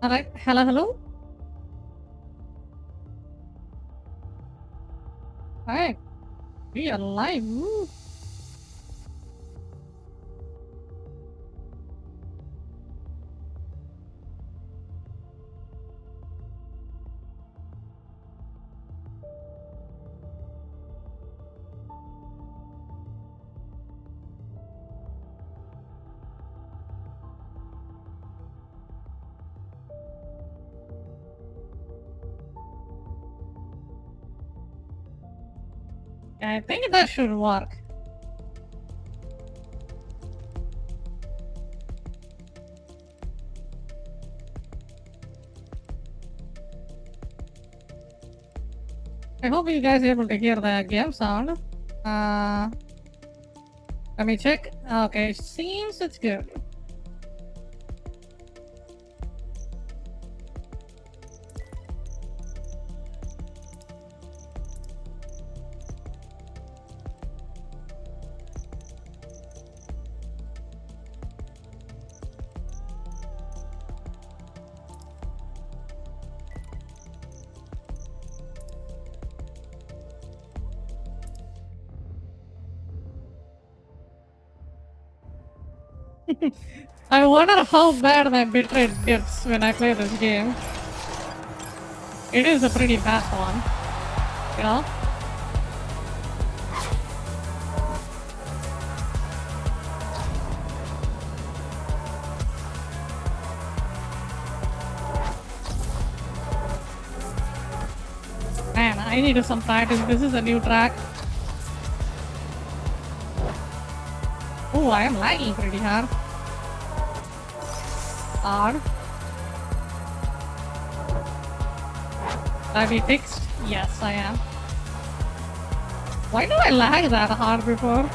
Alright, hello, hello. Alright, we are live. Woo. I think that should work. I hope you guys are able to hear the game sound. Uh, Let me check. Okay, seems it's good. I wonder how bad my bitrate gets when I play this game. It is a pretty bad one, you know? Man, I need some practice. This is a new track. Oh, I am lagging pretty hard. Hard. Have we fixed? Yes, I am. Why do I lag that hard before?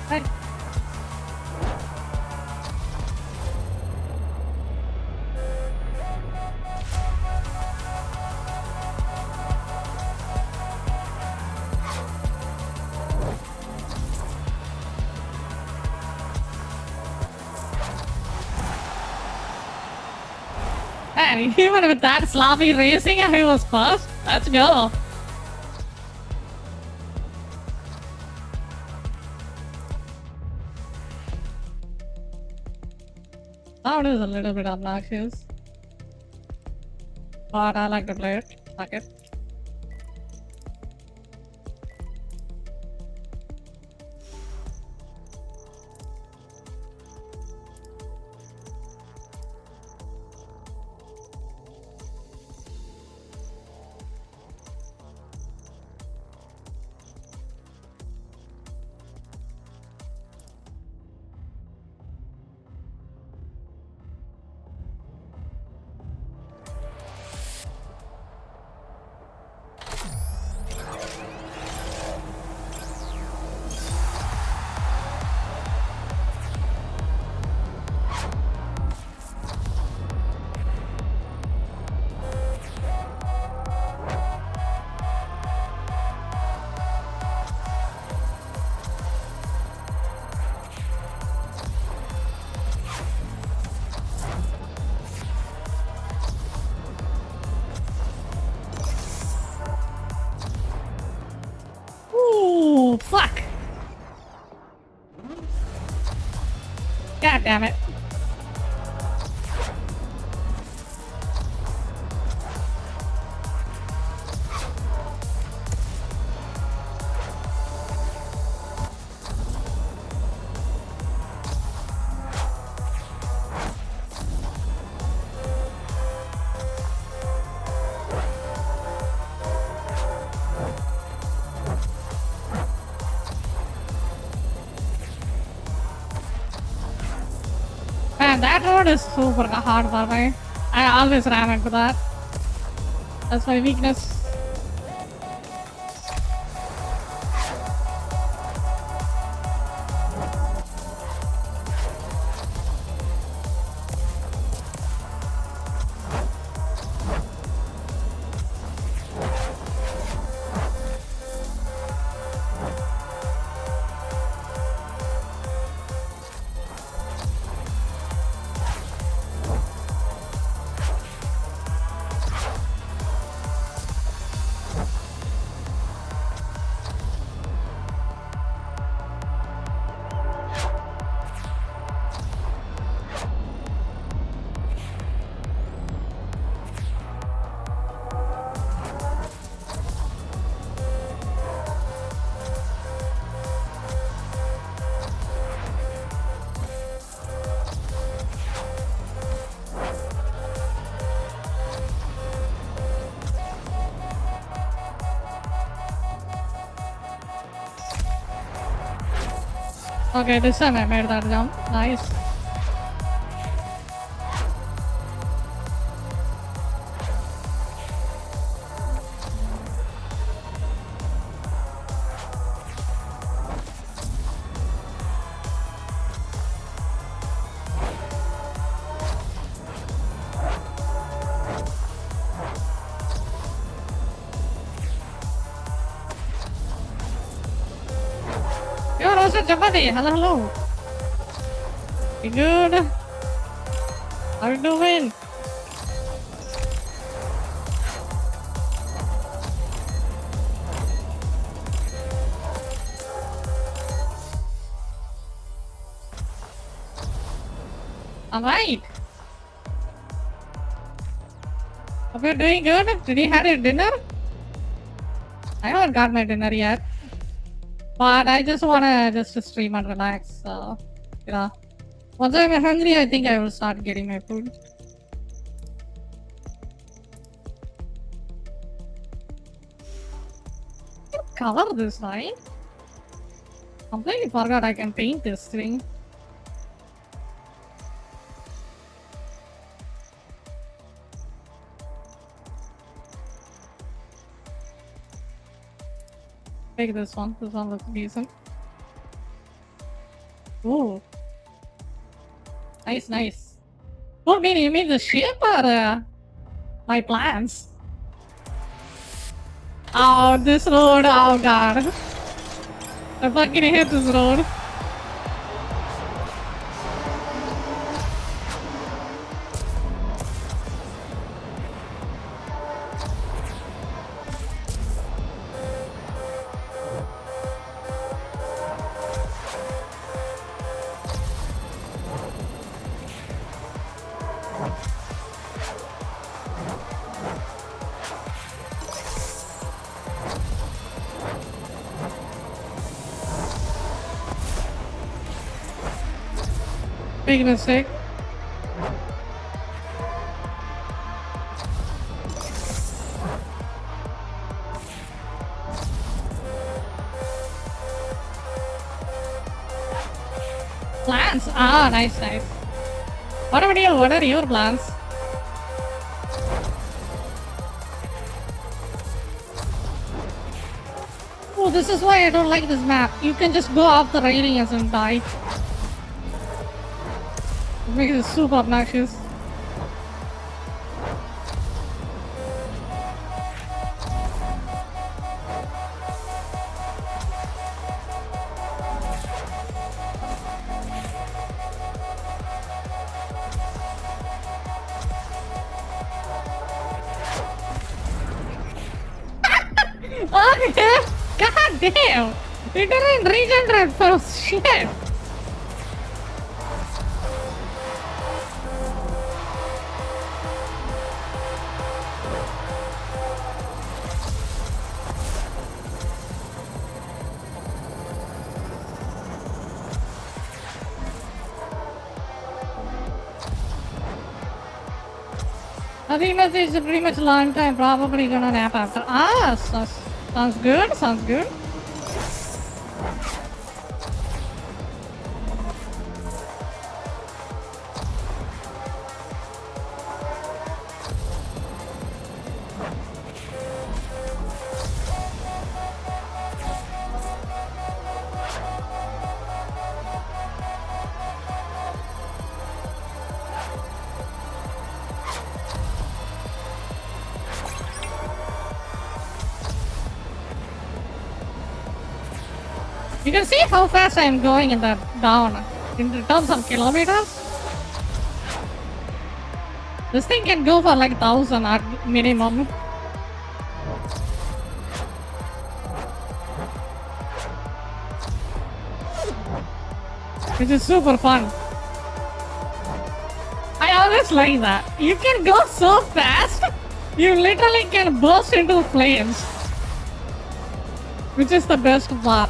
Hey. Hey, even with that sloppy racing, I was first. Let's go. Sound is a little bit obnoxious, but I like to play it. Fuck it. damn it. Man, that road is super hard for me. I always ran into that. That's my weakness. Okay, this time I made that jump. Nice. Yo, Rosa Chapati, hello. You good? How you doing? Alright. Hope you're doing good. Did you have your dinner? I haven't got my dinner yet. But I just wanna just stream and relax, so you know. Once I'm hungry, I think I will start getting my food. I can color this, right? Completely forgot I can paint this thing. Take this one. This one looks decent. Ooh. Nice, nice. What mean you mean the ship or my plans? Oh, this road. Oh god. I fucking hate this road. Big mistake. Plans? Ah, nice, nice. What about you? What are your plans? Oh, this is why I don't like this map. You can just go off the railings and die. It makes it super obnoxious. Okay. God damn! It didn't regenerate for shit! I think that is a pretty much long time. Probably gonna nap after. Sounds good. Sounds good. You can see how fast I am going in the down in terms of kilometers. This thing can go for like 1,000 at minimum. Which is super fun. I always like that. You can go so fast, you literally can burst into flames. Which is the best part.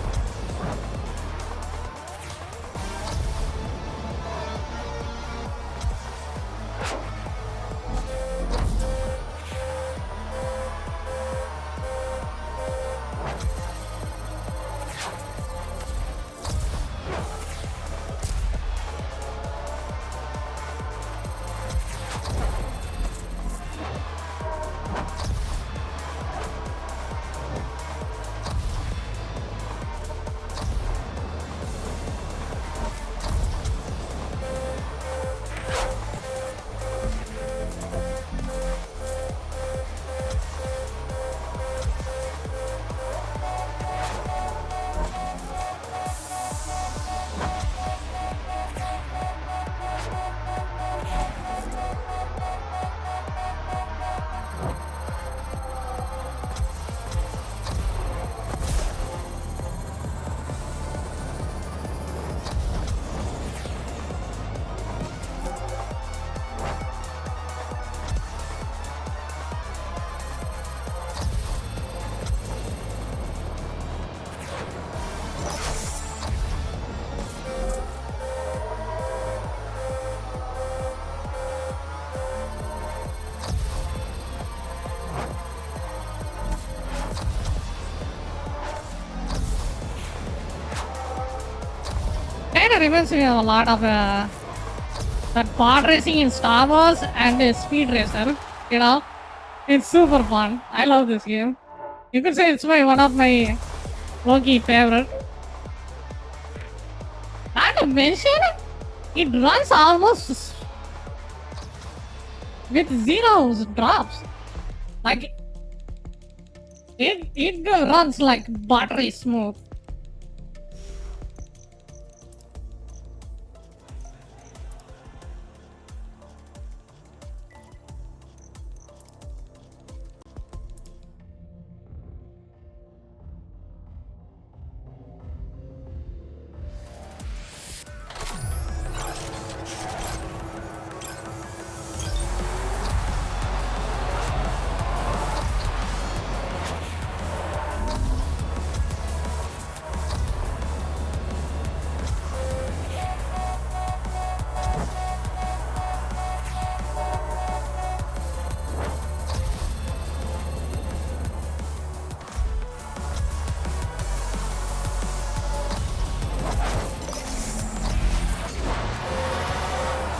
Kinda reminds me of a lot of that pod racing in Star Wars and Speed Racer, you know? It's super fun. I love this game. You could say it's one of my low-key favorite. Not to mention, it runs almost with zero drops. Like, it runs like buttery smooth.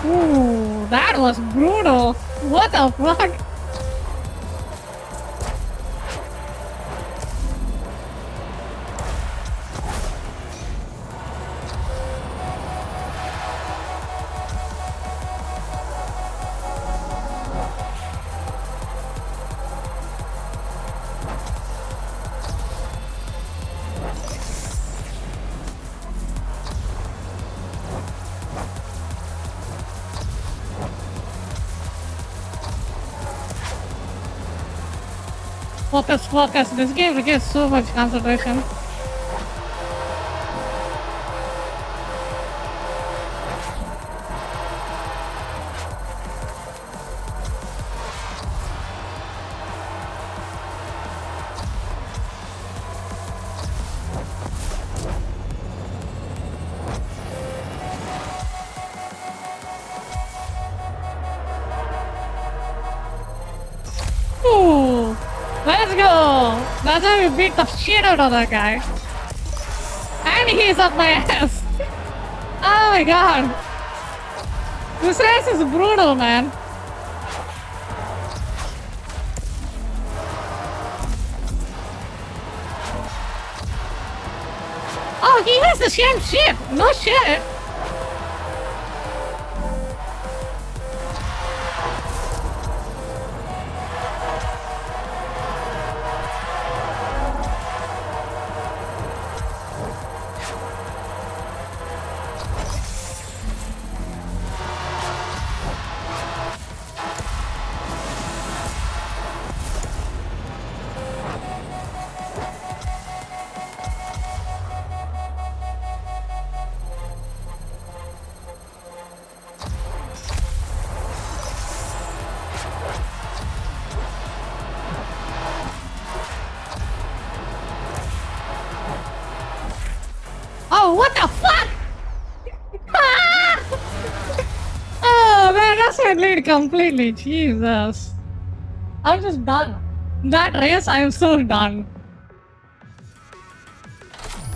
Ooh, that was brutal. What the fuck? Focus, focus. This game requires so much concentration. That's how you beat the shit out of that guy. And he's up my ass. Oh my god. This race is brutal, man. Oh, he has the same shit. No shit. Oh, what the fuck? Oh man, that's my lead completely. Jesus. I'm just done. That race, I am so done.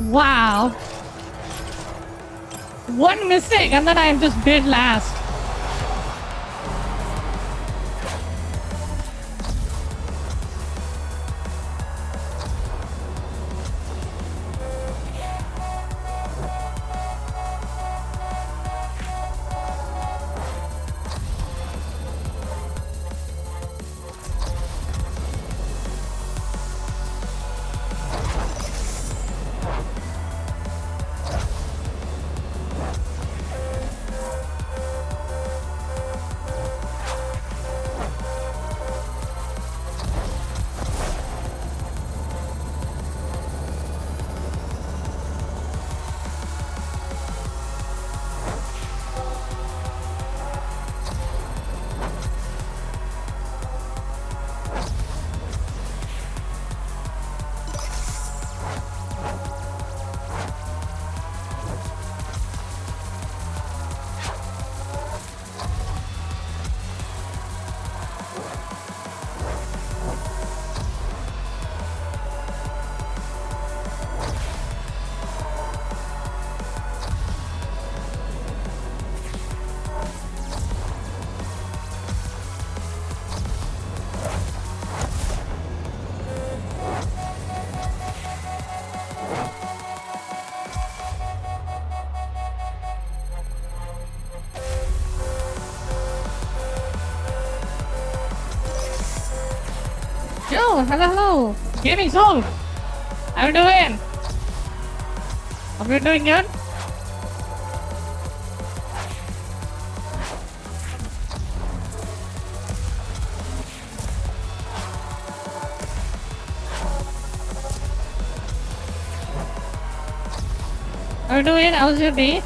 Wow. One mistake and then I am just dead last. Yo, hello. Gaming Soul. How you doing? Hope you're doing good. How you doing? How's your day?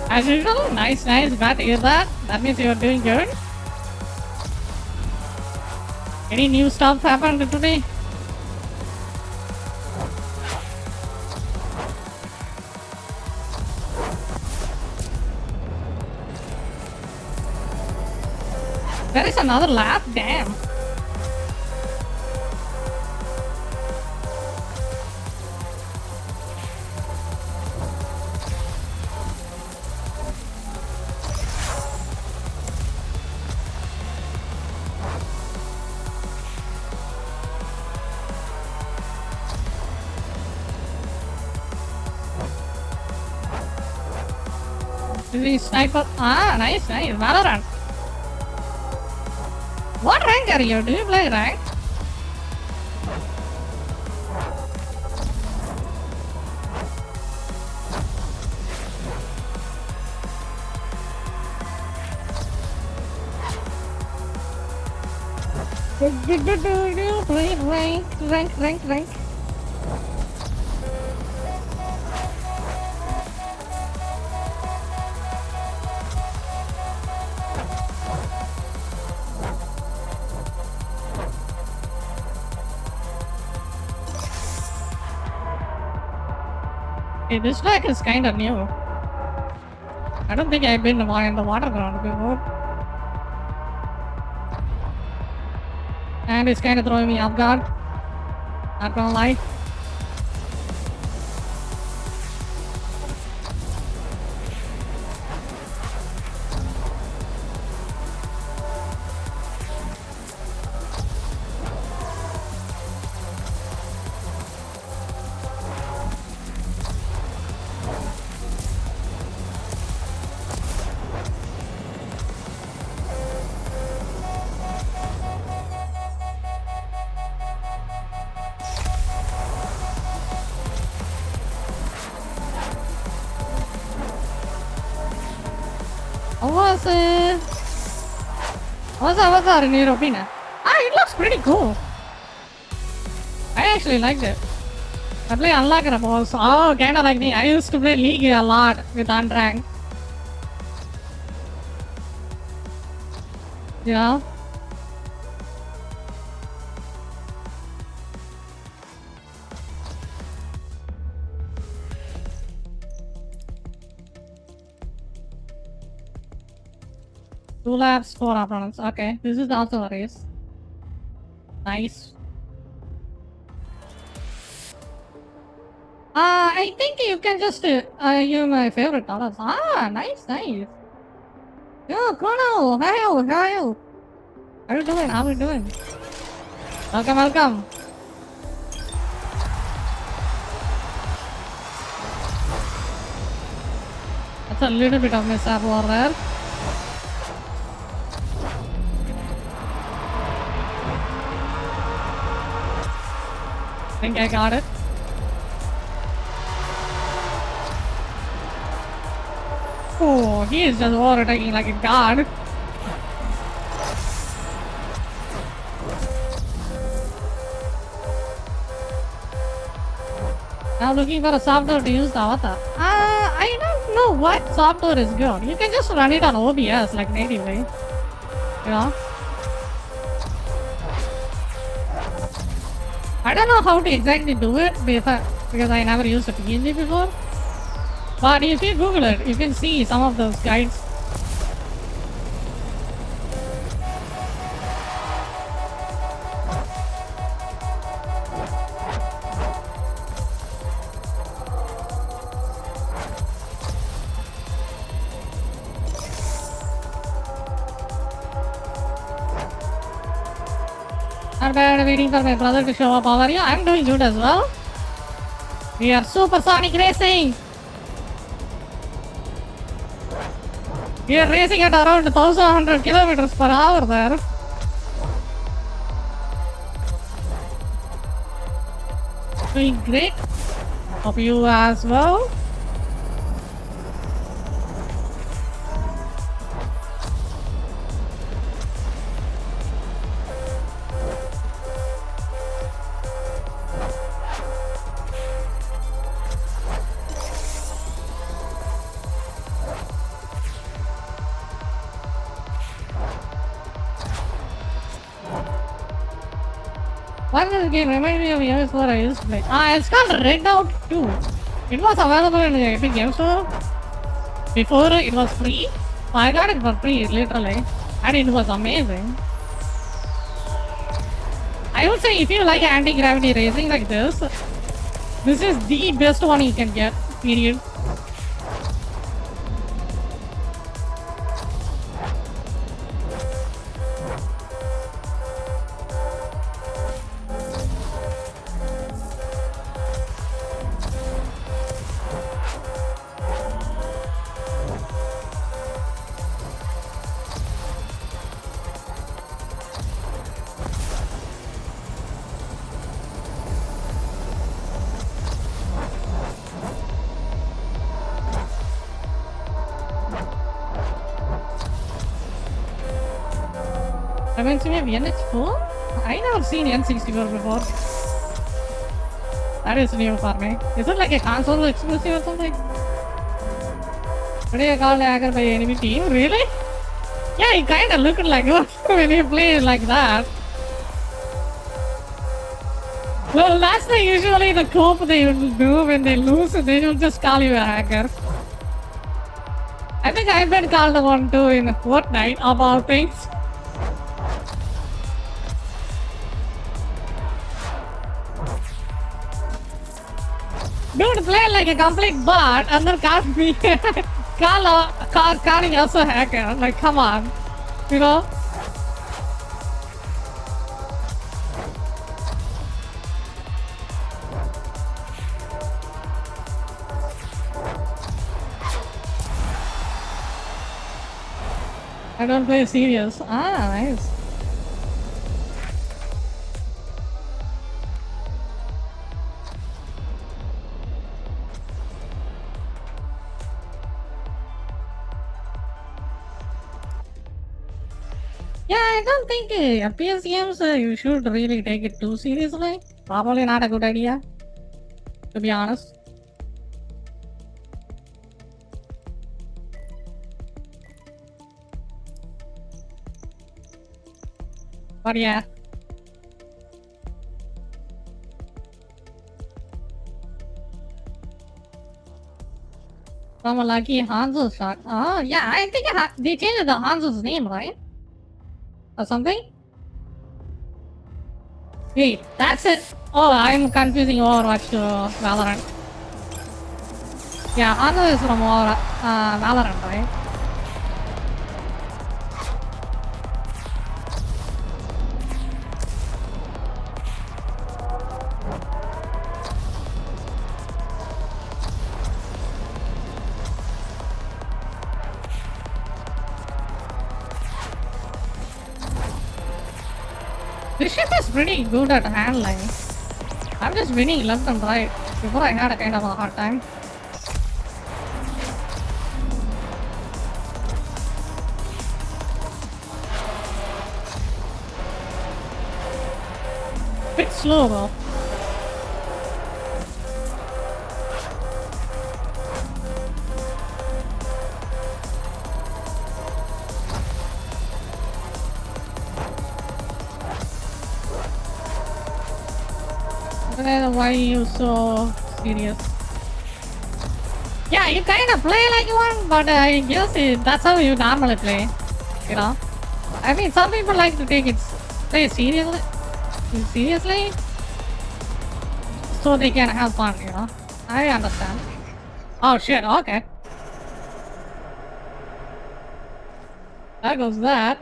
As usual, nice. Glad to hear that. That means you're doing good. Any new stuff happened today? There is another lap? Damn. Is he sniper? Ah, nice. Valorant. What rank are you? Do you play rank? Rank. Hey, this track is kind of new. I don't think I've been in the water ground before. And it's kind of throwing me off guard. Not gonna lie. What's that in your opinion? It looks pretty cool. I actually liked it. I play unlocked boss. Oh, kinda like me. I used to play League a lot with Unrank. Yeah. Two laps, 4 opponents. Okay, this is also a race. Nice. I think you can just you're my favorite colors. Nice. Yo, Kono, how are you? How you doing? Welcome. That's a little bit of mishap over there. I think I got it. Oh, he is just overtaking like a god. Now looking for a software to use the avatar. I don't know what software is good. You can just run it on OBS like natively. You know? I don't know how to exactly do it because I never used a PNG before. But if you Google it, you can see some of those guides. Not bad, waiting for my brother to show up. How are you? I'm doing good as well. We are supersonic racing. We are racing at around 1,100 kilometers per hour there. Doing great. Hope you as well. Why does this game remind me of PS4 I used to play? It's called Redout 2. It was available in the Epic Game Store. Before it was free. I got it for free, literally. And it was amazing. I would say if you like anti-gravity racing like this is the best one you can get, period. Reminds me of NH4? I never seen N64 before. That is new for me. Is it like a console exclusive or something? Today I called hacker by enemy team. Really? Yeah, it kinda looked like it when you play like that. Well, that's usually the cope they will do when they lose, and they will just call you a hacker. I think I've been called one too in Fortnite of all things. Dude, play like a complete bot and then call me, calling us a hacker. Like, come on, you know? I don't play serious. Ah, nice. Yeah, I don't think FPS games you should really take it too seriously. Probably not a good idea, to be honest. But yeah. From a lucky Hanzo shot. Oh, yeah, I think they changed the Hanzo's name, right? Or something? Wait, that's it. Oh, I'm confusing Overwatch to Valorant. Yeah, Hanzo is from Valorant, right? This ship is pretty good at handling. I'm just winning left and right. Before I had a kind of a hard time. Bit slow though. Why are you so serious? Yeah, you kind of play like one, but I guess that's how you normally play. You know? I mean, some people like to take it play seriously, so they can have fun, you know? I understand. Oh shit, okay. There goes that.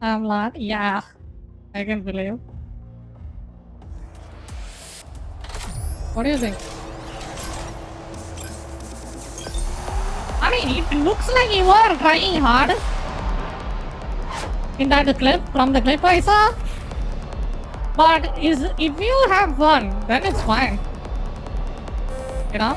I'm not. Yeah, I can believe. What do you think? I mean, it looks like you are trying hard in that clip, from the clip I saw. But if you have fun, then it's fine. You know?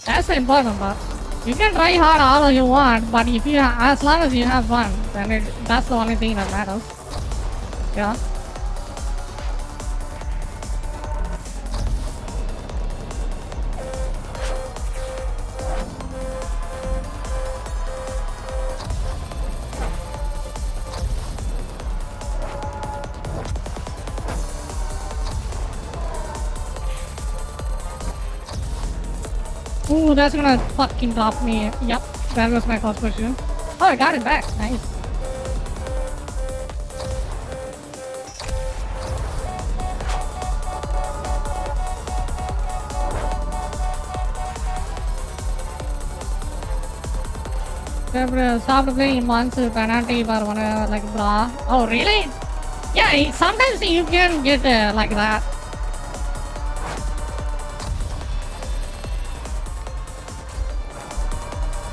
That's the important part. You can try hard all you want, but if you, as long as you have fun, then that's the only thing that matters. Yeah. Ooh, that's gonna fucking drop me. Yep, that was my first question. Oh, I got it back. Nice. Stop playing once penalty for one like blah. Oh really? Yeah, sometimes you can get like that.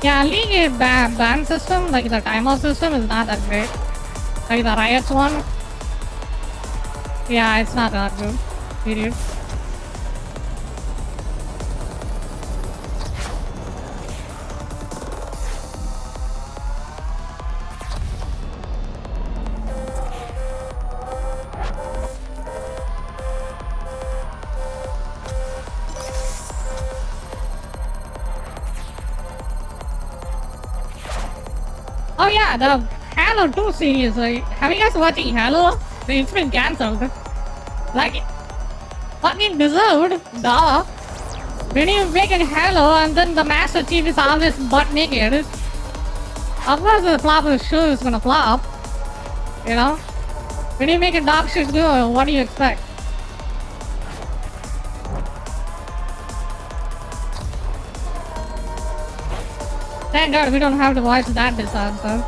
Yeah, League ban system, like the timer system, is not that great. Like the Riots one, yeah, it's not that good. Period. Oh yeah, the Halo 2 series. Have you guys watching Halo? It's been cancelled. Like, fucking deserved. Duh. When you make a Halo and then the Master Chief is always butt naked, of course the flop of the show is gonna flop. You know? When you make a dog shit go, what do you expect? Thank God we don't have to watch that disaster.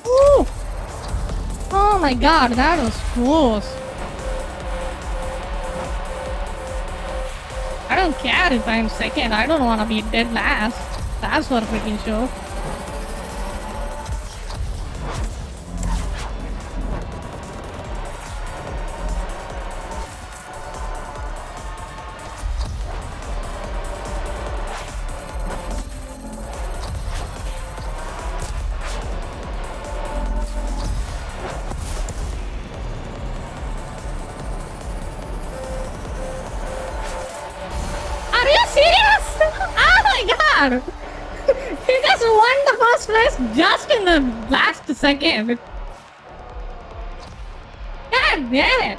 Ooh! Oh my God, that was close. I don't care if I'm second. I don't want to be dead last. That's for a freaking show. Are you serious? Oh my God! He just won the first place just in the last second. God damn it!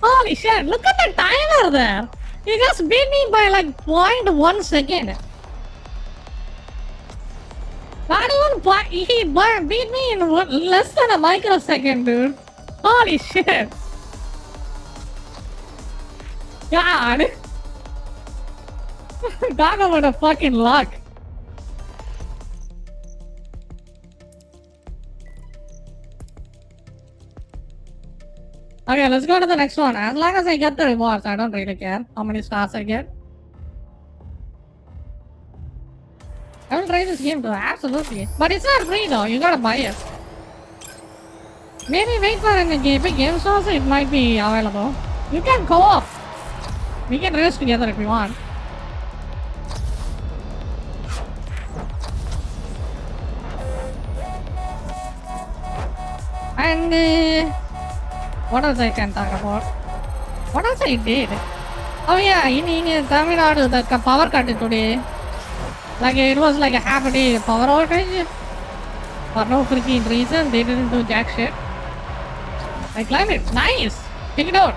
Holy shit, look at the timer there! He just beat me by like 0.1 second. Not even he beat me in less than a microsecond, dude. Holy shit! God! Talk about a fucking luck. Okay, let's go to the next one. As long as I get the rewards, I don't really care how many stars I get. I will try this game too, absolutely. But it's not free though, you gotta buy it. Maybe wait for an Epic Game Stores, it might be available. You can co-op. We can race together if you want. And what else I can talk about? What else I did? Oh yeah, in Tamil Nadu, the power cut today. Like it was like a half a day power outage. For no freaking reason, they didn't do jack shit. I climbed it. Nice! Check it out.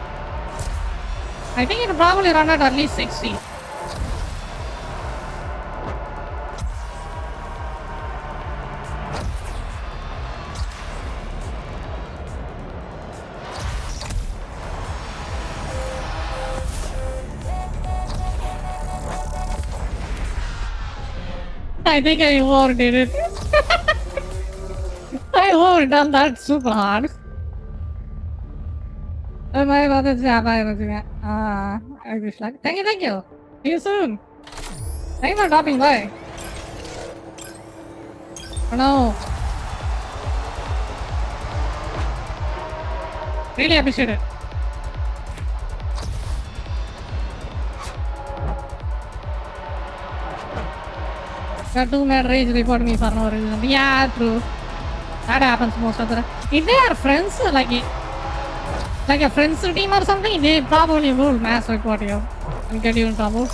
I think it'll probably run at least 60. I think I overdid it. I overdone that super hard. Oh my God, it's I wish like. Thank you. See you soon. Thank you for dropping by. Oh no. Really appreciate it. Got 2 mad rage report me for no reason. Yeah, true. That happens most of the time. If they are friends, like a friends team or something, they probably will mass report you and get you in trouble.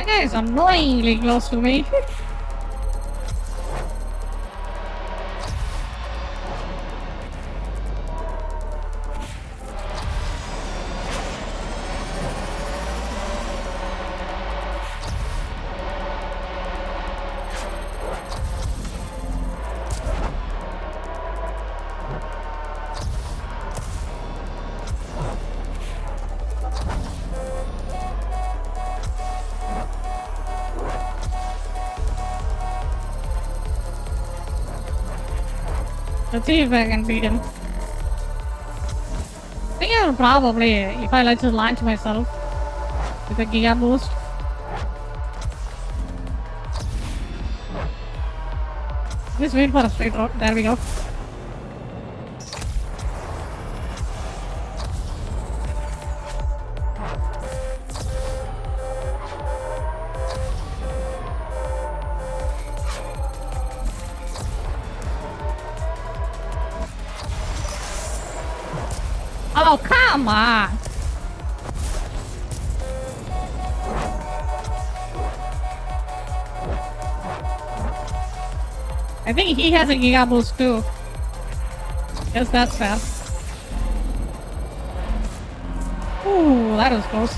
That guy is annoyingly close to me. Let's see if I can beat him. I think I will probably, if I like to launch myself with a Giga Boost. Just wait for a straight road. There we go. Oh, come on! I think he has a Giga Boost too. Guess that's fair. Ooh, that was close.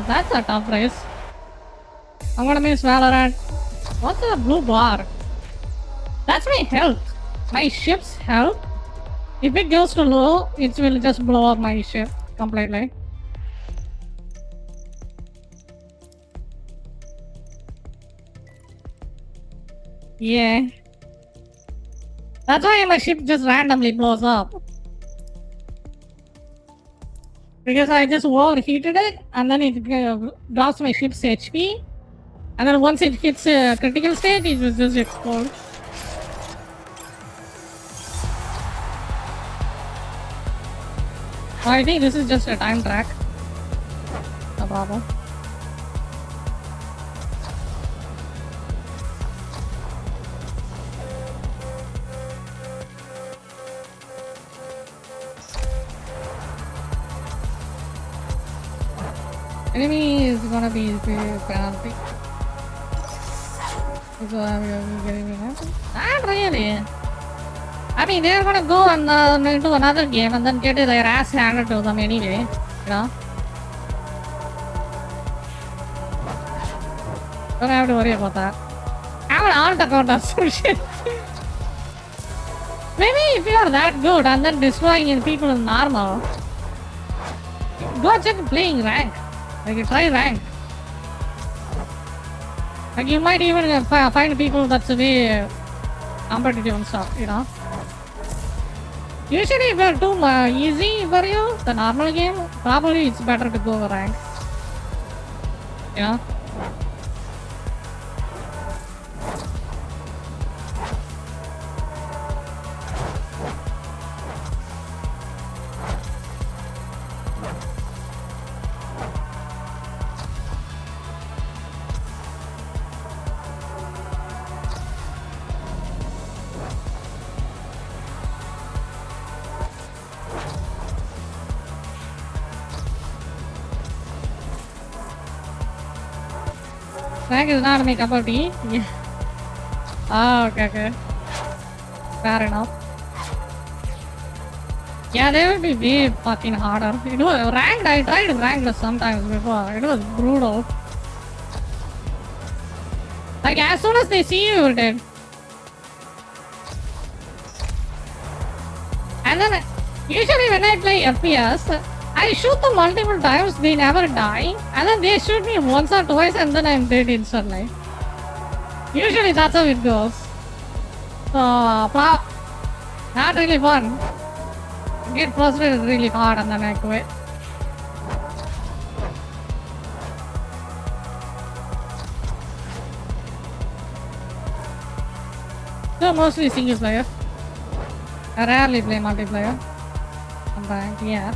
That's a tough race. I'm gonna miss Valorant. What's the blue bar? That's my health. My ship's health. If it goes to low, it will just blow up my ship completely. Yeah. That's why my ship just randomly blows up. Because I just overheated it, and then it drops my ship's HP, and then once it hits a critical state, it will just explode. I think this is just a time track. No problem. Enemy is gonna be the penalty. So I'm getting it. Not really. I mean, they're gonna go into another game and then get their ass handed to them anyway. You know? Don't have to worry about that. I have an alt account or some shit. Maybe if you are that good and then destroying people in normal, go check playing rank. Like, try rank. Like, you might even find people that's way competitive and stuff, you know. Usually, if you're too easy for you, the normal game, probably it's better to go rank. You know. Rank is not my cup of tea. Yeah. Oh, okay. Fair enough. Yeah, they will be way fucking harder. You know, ranked, I tried ranked sometimes before. It was brutal. Like, as soon as they see you, you're dead. And then, usually when I play FPS, I shoot them multiple times, they never die. And then they shoot me once or twice and then I'm dead instantly. Usually that's how it goes. So, not really fun. Get frustrated really hard and then I quit. So mostly single player. I rarely play multiplayer. I'm ranked, yeah.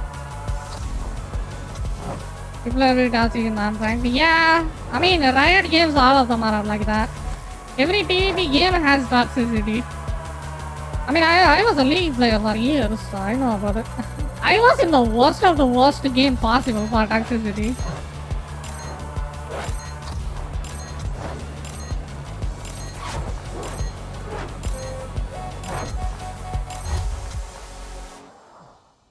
People are really toxic in non-ranked. Yeah, I mean, Riot games, all of them are like that. Every PvP game has toxicity. I mean, I was a League player for years, so I know about it. I was in the worst of the worst game possible for toxicity.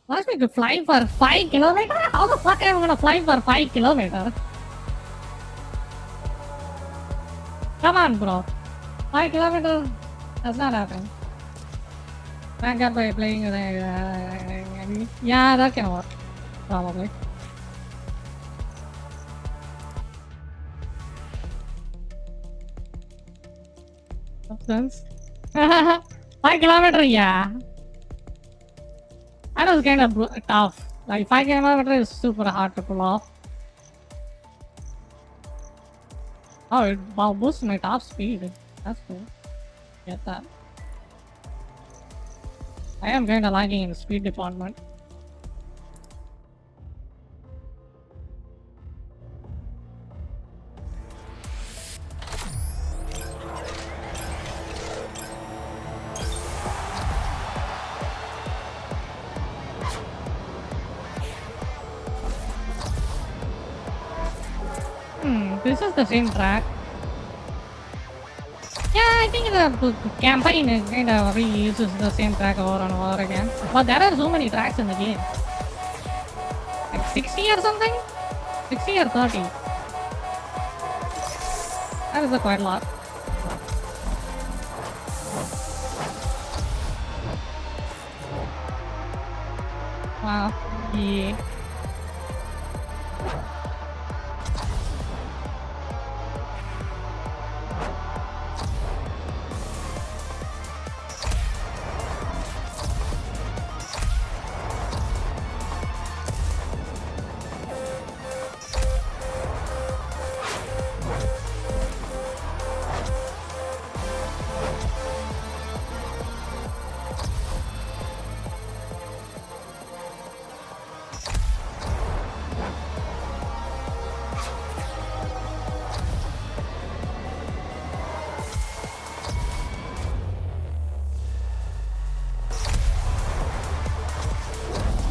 Ask me to fly for 5 kilometers? How the fuck am I gonna fly for 5 kilometers? Come on, bro. 5 kilometers? That's not happening. Rank up by playing yeah, that can work. Probably. Makes sense. 5 kilometers, yeah. That was kind of tough. Like 5 kilometers is super hard to pull off. Oh, it boosts my top speed. That's cool. Get that. I am kind of lagging in the speed department. This is the same track. Yeah, I think the campaign is kind of reuses the same track over and over again. But there are so many tracks in the game. Like 60 or something? 60 or 30. That is quite a lot. Wow. Yeah.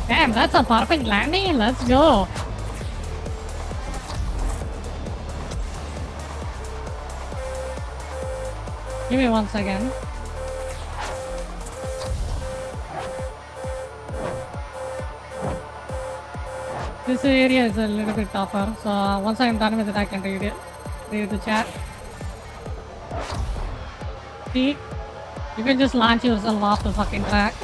Damn, that's a perfect landing. Let's go. Give me 1 second. This area is a little bit tougher, so once I'm done with it, I can read it. Read the chat. See? You can just launch yourself off the fucking track.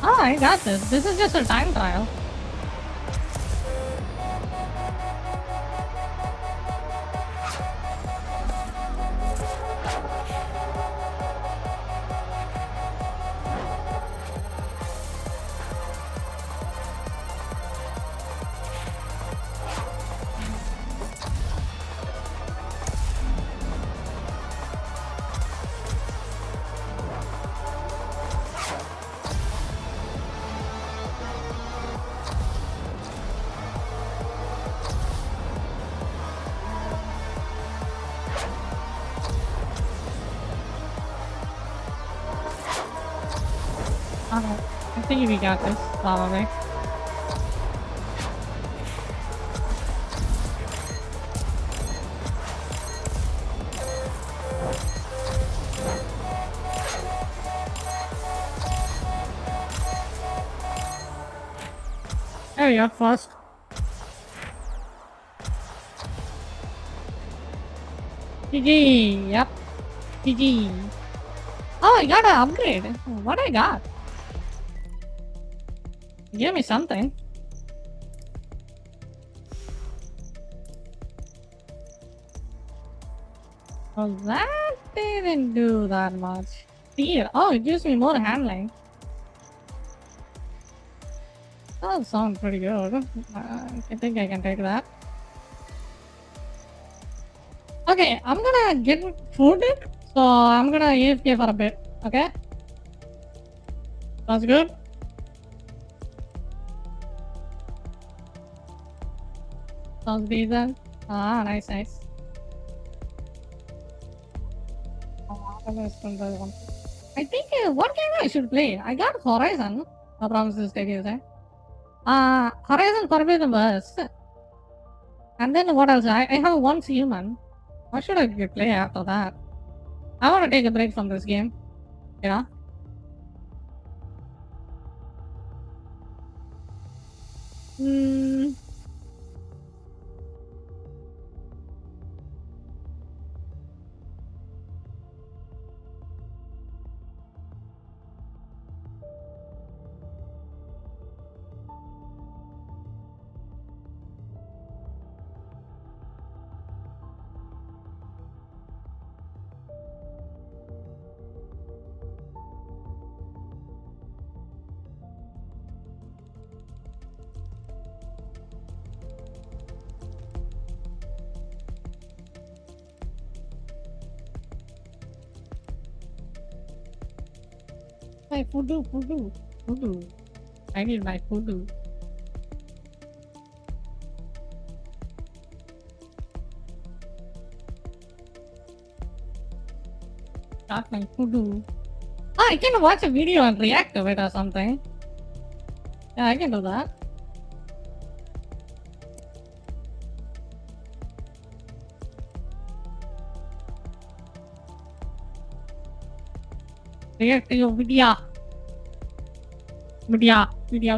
Oh, I got this. This is just a time trial. I think we got this, probably. There we go, first. GG, yep. GG. Oh, I got an upgrade. What I got? Give me something. Well, that didn't do that much. Here. Oh, it gives me more handling. That sounds pretty good. I think I can take that. Okay, I'm gonna get food, so I'm gonna AFK for a bit. Okay? Sounds good? Sounds decent. Ah, nice, nice. I think what game I should play? I got Horizon. I promise this take is Horizon Forbidden West. And then what else? I have Once Human. What should I play after that? I want to take a break from this game. You know? Hmm. My voodoo. I need my voodoo. Got my voodoo. Ah, I can watch a video and react to it or something. Yeah, I can do that. React to your video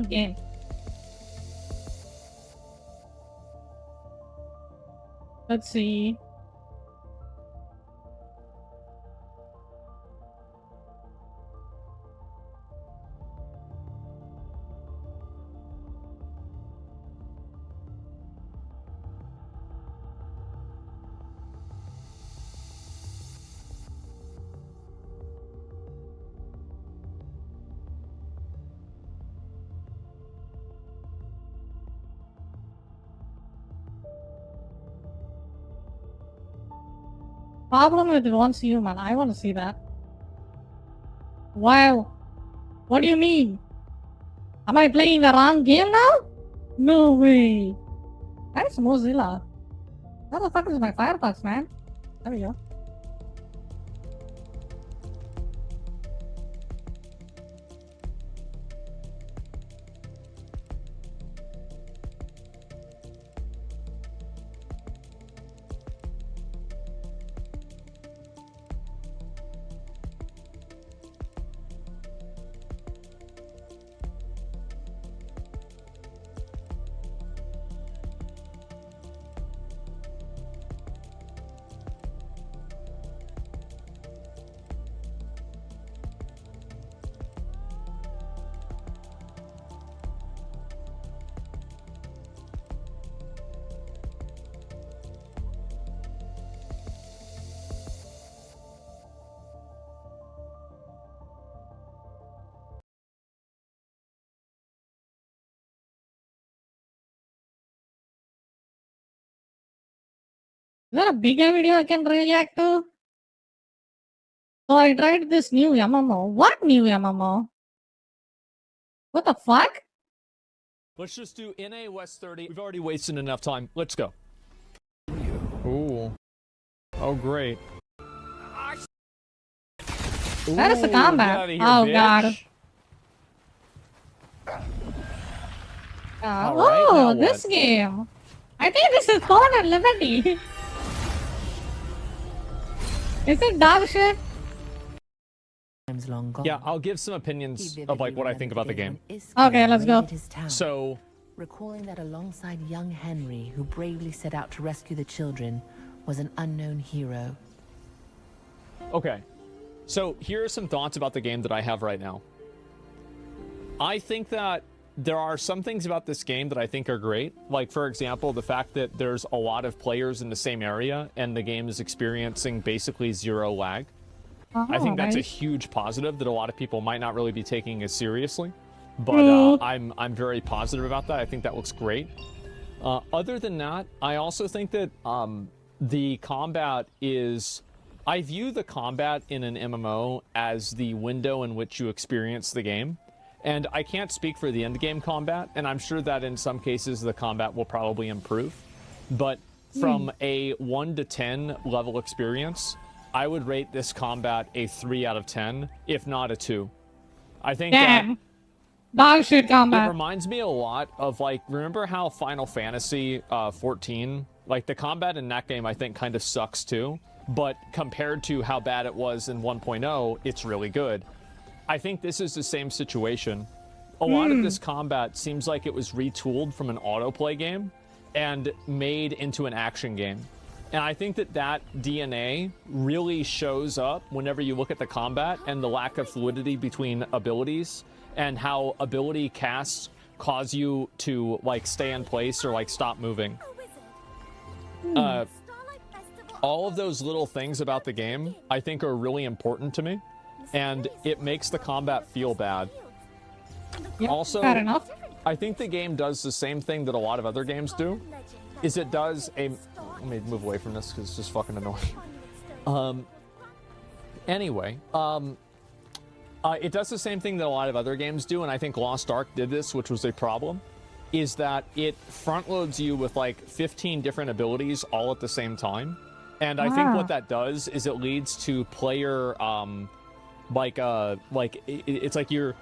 game. Let's see. Problem with Once Human. I want to see that. Wow. What do you mean? Am I playing the wrong game now? No way. That's Mozilla. What the fuck is my Firefox, man? There we go. Is there a bigger video I can react to? So I tried this new MMO. What new MMO? What the fuck? Let's just do NA West 30. We've already wasted enough time. Let's go. Ooh. Oh, great. That is the Ooh, combat. get outta here, Oh, bitch. God. All right, Oh, now this what? game. I think this is Corn and Liberty. Is it dog shit? Long gone. Yeah, I'll give some opinions of like what I think about the game. Okay, let's go. So, recalling that alongside young Henry, who bravely set out to rescue the children, was an unknown hero. okay. So here are some thoughts about the game that I have right now. I think that there are some things about this game that I think are great. Like, for example, the fact that there's a lot of players in the same area and the game is experiencing basically zero lag. I think that's a huge positive that a lot of people might not really be taking as seriously. but I'm very positive about that. I think that looks great. Other than that, I also think that the combat is... I view the combat in an MMO as the window in which you experience the game. And I can't speak for the end game combat, and I'm sure that in some cases the combat will probably improve. But from a 1 to 10 level experience, I would rate this combat a 3 out of 10, if not a 2. I think that Damn. Dog shit it combat. reminds me a lot of, like, remember how Final Fantasy 14, like, the combat in that game I think kind of sucks too, but compared to how bad it was in 1.0, it's really good. I think this is the same situation. A lot of this combat seems like it was retooled from an autoplay game and made into an action game. And I think that that DNA really shows up whenever you look at the combat and the lack of fluidity between abilities and how ability casts cause you to, like, stay in place or, like, stop moving. All of those little things about the game I think are really important to me, and it makes the combat feel bad. Yep, Also, fair enough. I think the game does the same thing that a lot of other games do, is it does a... Let me move away from this because it's just fucking annoying. It does the same thing that a lot of other games do, and I think Lost Ark did this, which was a problem, is that it front-loads you with, like, 15 different abilities all at the same time. And I think what that does is it leads to player, it's like your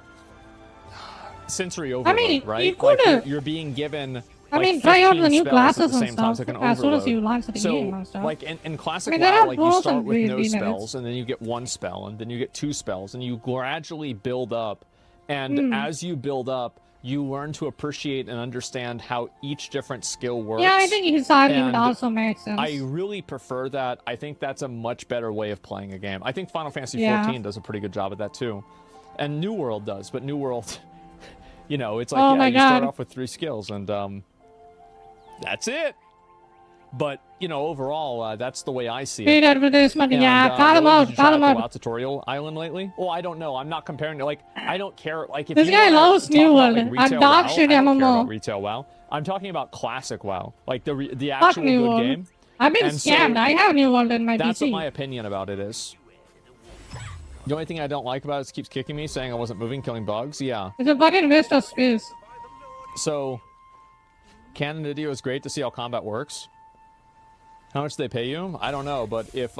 sensory overload, right? You could like you're being given... I mean, like try out the 15 new spells classes at the and same time, stuff so like an as soon as overload. you launch the game and stuff. Like in classic I mean, there WoW, are like you pros start and with no demerits. spells, and then you get one spell, and then you get 2 spells, and you gradually build up. And as you build up, you learn to appreciate and understand how each different skill works. Yeah, I think his argument and also makes sense. I really prefer that. I think that's a much better way of playing a game. I think Final Fantasy Yeah. 14 does a pretty good job at that too. And New World does, but New World, you know, it's like, Oh yeah, my you start God. off with 3 skills, and that's it. But, you know, overall, that's the way I see it. Paid advertisement, And, yeah, call him Willie, out, did you call try him out the out. WoW tutorial island lately? Well, I don't know. I'm not comparing it. Like, I don't care. Like, if This you guy wanna loves talk New about, World like, and retail dog WoW, shit I don't care MMO. about retail WoW. I'm talking about classic WoW, like the Fuck actual New good World. game. I've been And so, scammed. I have New World in my That's PC. what my opinion about it is. The only thing I don't like about it is it keeps kicking me, saying I wasn't moving, killing bugs. Yeah. It's a fucking waste of space. So, Canon Video is great to see how combat works. How much they pay you? I don't know, but if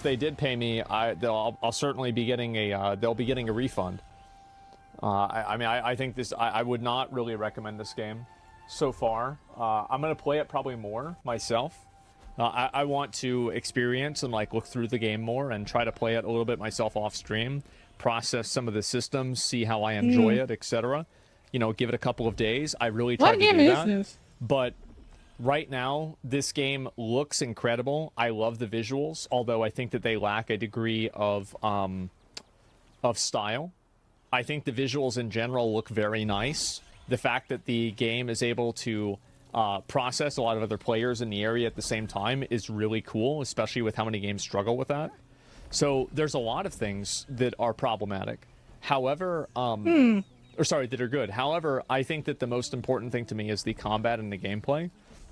they did pay me, I'll certainly be getting a they'll be getting a refund. I think this. I would not really recommend this game so far. I'm gonna play it probably more myself. I want to experience and like look through the game more and try to play it a little bit myself off stream, process some of the systems, see how I enjoy it, etc. You know, give it a couple of days. I really tried What to game do is that, this? but right now this game looks incredible. I love the visuals, although I think that they lack a degree of style. I think the visuals in general look very nice. The fact that the game is able to process a lot of other players in the area at the same time is really cool, especially with how many games struggle with that. So there's a lot of things that are problematic. However, that are good. However, I think that the most important thing to me is the combat and the gameplay.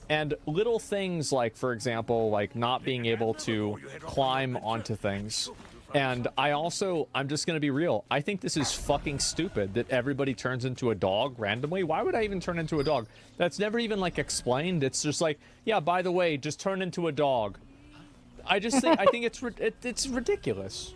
And little things like, for example, like not being able to climb onto things. And I'm just going to be real. I think this is fucking stupid that everybody turns into a dog randomly. Why would I even turn into a dog? That's never even like explained. It's just like, yeah, by the way, just turn into a dog. I think it's ridiculous.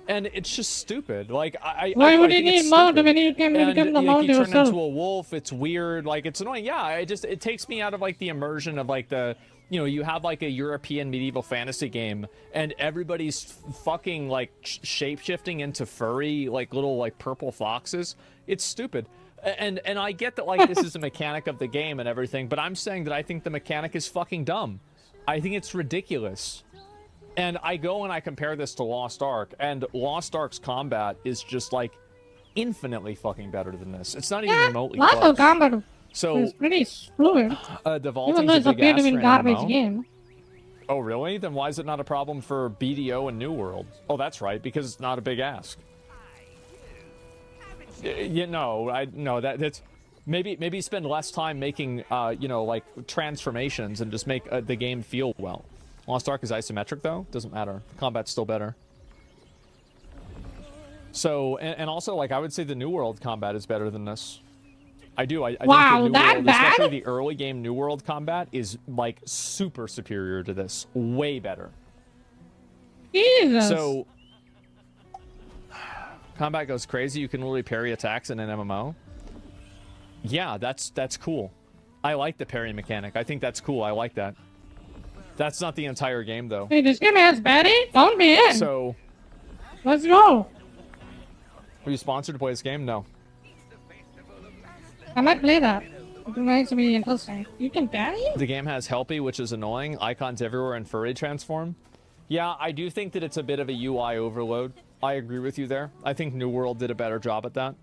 And it's just stupid. Like, Why would you think it's need mount stupid. when you can And, become the like, mount you turn yourself? into a wolf, it's weird, like, it's annoying. Yeah, it takes me out of, like, the immersion of, like, the, you know, you have, like, a European medieval fantasy game, and everybody's fucking, like, shape-shifting into furry, like, little, like, purple foxes. It's stupid. And I get that, like, this is a mechanic of the game and everything, but I'm saying that I think the mechanic is fucking dumb. I think it's ridiculous. And I go and I compare this to Lost Ark, and Lost Ark's combat is just, like, infinitely fucking better than this. It's not even remotely Lots of close. combat So, is pretty fluid. the Even vaulting's though a it's a big ask bit for an garbage MMO. game. Oh, really? Then why is it not a problem for BDO and New World? Oh, that's right, because it's not a big ask. You know, that's maybe spend less time making you know, like transformations and just make the game feel well. Lost Ark is isometric though, doesn't matter. The combat's still better. So and also, like, I would say the New World combat is better than this. I do. I Wow, think the New that World, bad? especially the early game New World combat, is like super superior to this. Way better. Jesus. So combat goes crazy. You can literally parry attacks in an MMO. Yeah, that's cool. I like the parry mechanic. I think that's cool. I like that. That's not the entire game though. Hey, this game has Betty? Don't be in. So, Let's go. are you sponsored to play this game? No. I might play that. It might be interesting. You can parry? The game has Helpy, which is annoying. Icons everywhere and furry transform. Yeah, I do think that it's a bit of a UI overload. I agree with you there. I think New World did a better job at that.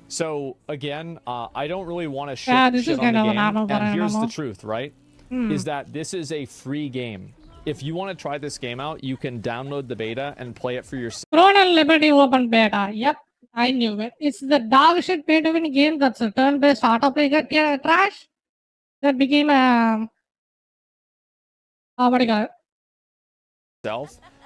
So, again, I don't really want to shit, this shit is on kind the of an game. apple And button here's the MMO. truth, right? Is that this is a free game. If you want to try this game out, you can download the beta and play it for yourself. Throne and Liberty open beta. Yep, I knew it. It's the dog shit pay to win game that's a turn-based auto-play trash that became a... Oh, what do you got?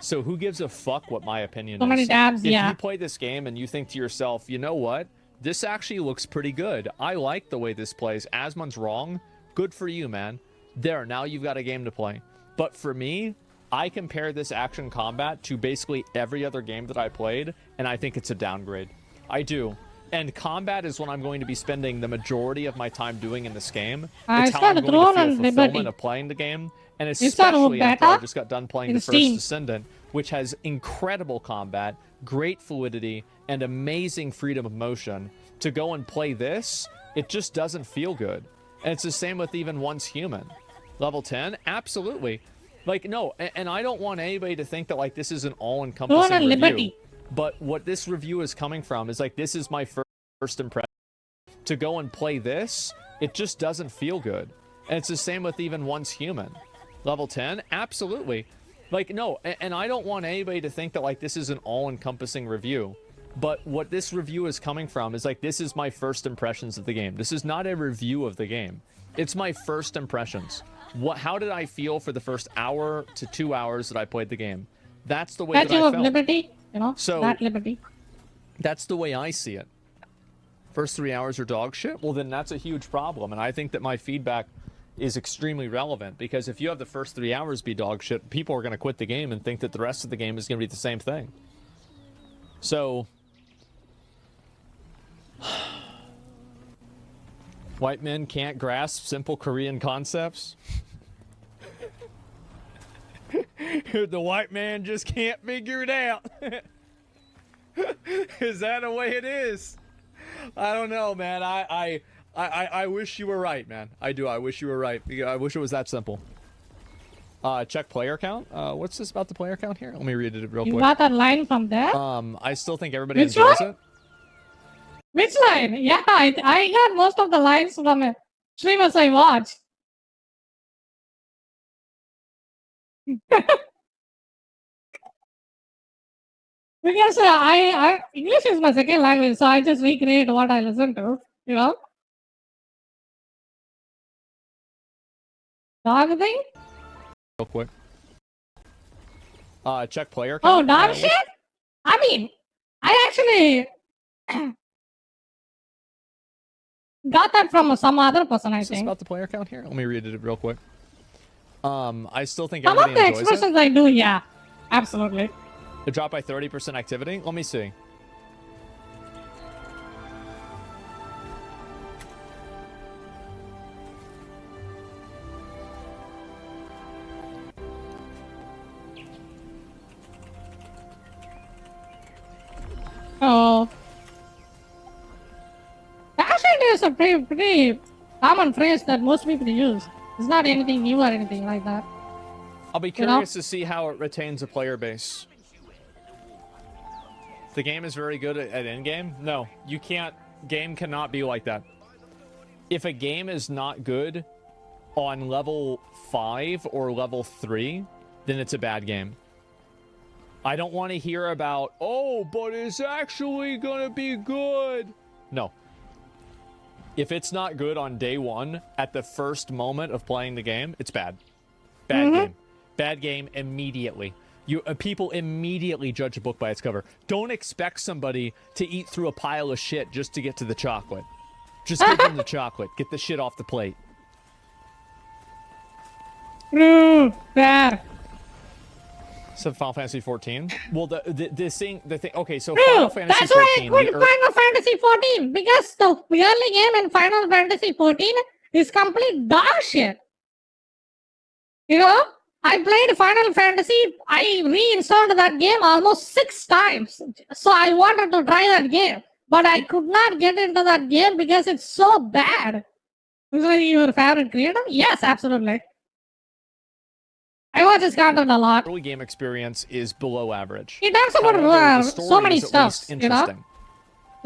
So who gives a fuck what my opinion So is? many tabs, If yeah. you play this game and you think to yourself, you know what? This actually looks pretty good. I like the way this plays. Asmon's wrong. Good for you, man. There, now you've got a game to play. But for me, I compare this action combat to basically every other game that I played, and I think it's a downgrade. I do. And combat is what I'm going to be spending the majority of my time doing in this game. I It's how I'm started going to Throne feel and fulfillment Liberty. of playing the game. And Is that especially after beta? I just got done playing In the first Steam. Descendant, which has incredible combat, great fluidity, and amazing freedom of motion. To go and play this, it just doesn't feel good. And it's the same with even Once Human. Level 10? Absolutely. Like, no, and I don't want anybody to think that, like, this is an all-encompassing Throne and review. Liberty. But what this review is coming from is, like, this is my first impression. To go and play this, it just doesn't feel good. And it's the same with even Once Human. Level 10? Absolutely. Like, no, and I don't want anybody to think that, like, this is an all-encompassing review. But what this review is coming from is, like, this is my first impressions of the game. This is not a review of the game. It's my first impressions. How did I feel for the first hour to 2 hours that I played the game? That's the way that Statue I of felt. Liberty, you know? So- that Liberty. That's the way I see it. First 3 hours are dog shit? Well, then that's a huge problem. And I think that my feedback is extremely relevant, because if you have the first 3 hours be dog shit, people are going to quit the game and think that the rest of the game is going to be the same thing. So, white men can't grasp simple Korean concepts. The white man just can't figure it out. Is that the way it is? I don't know, man. I wish you were right, man. I do. I wish you were right. I wish it was that simple. Check player count. What's this about the player count here? Let me read it real You quick. got that line from there? I still think everybody Which enjoys one? it. Which line? Yeah, I got most of the lines from streamers I watch. Because English is my second language, so I just recreate what I listen to, you know? Dog thing? Real quick. Check player Oh, count. dog shit? I mean, I actually got that from some other person, I What's this think. about the player count here? Let me read it real quick. I still think Some of everybody the enjoys it. expressions I do, yeah. Absolutely. It dropped by 30% activity. Let me see. Oh. Actually, it is a pretty common phrase that most people use. It's not anything new or anything like that. I'll be You know? curious to see how it retains a player base. The game is very good at in-game. No, you can't. Game cannot be like that. If a game is not good on level 5 or level 3, then it's a bad game. I don't want to hear about, oh, but it's actually gonna be good. No. If it's not good on day one, at the first moment of playing the game, it's bad. Bad game. Bad game immediately. People immediately judge a book by its cover. Don't expect somebody to eat through a pile of shit just to get to the chocolate. Just give them the chocolate. Get the shit off the plate. Bad. So Final Fantasy 14. Well, the thing. Okay, so Bro, Final Fantasy that's why 14. I quit Final Fantasy 14 because the early game in Final Fantasy 14 is complete dog shit. You know, I played Final Fantasy. I reinstalled that game almost 6 times. So I wanted to try that game, but I could not get into that game because it's so bad. Is it your favorite creator? Yes, absolutely. I watch his content a lot. Early game experience is below average. He talks about However, the so story many is at stuff, least you know? interesting.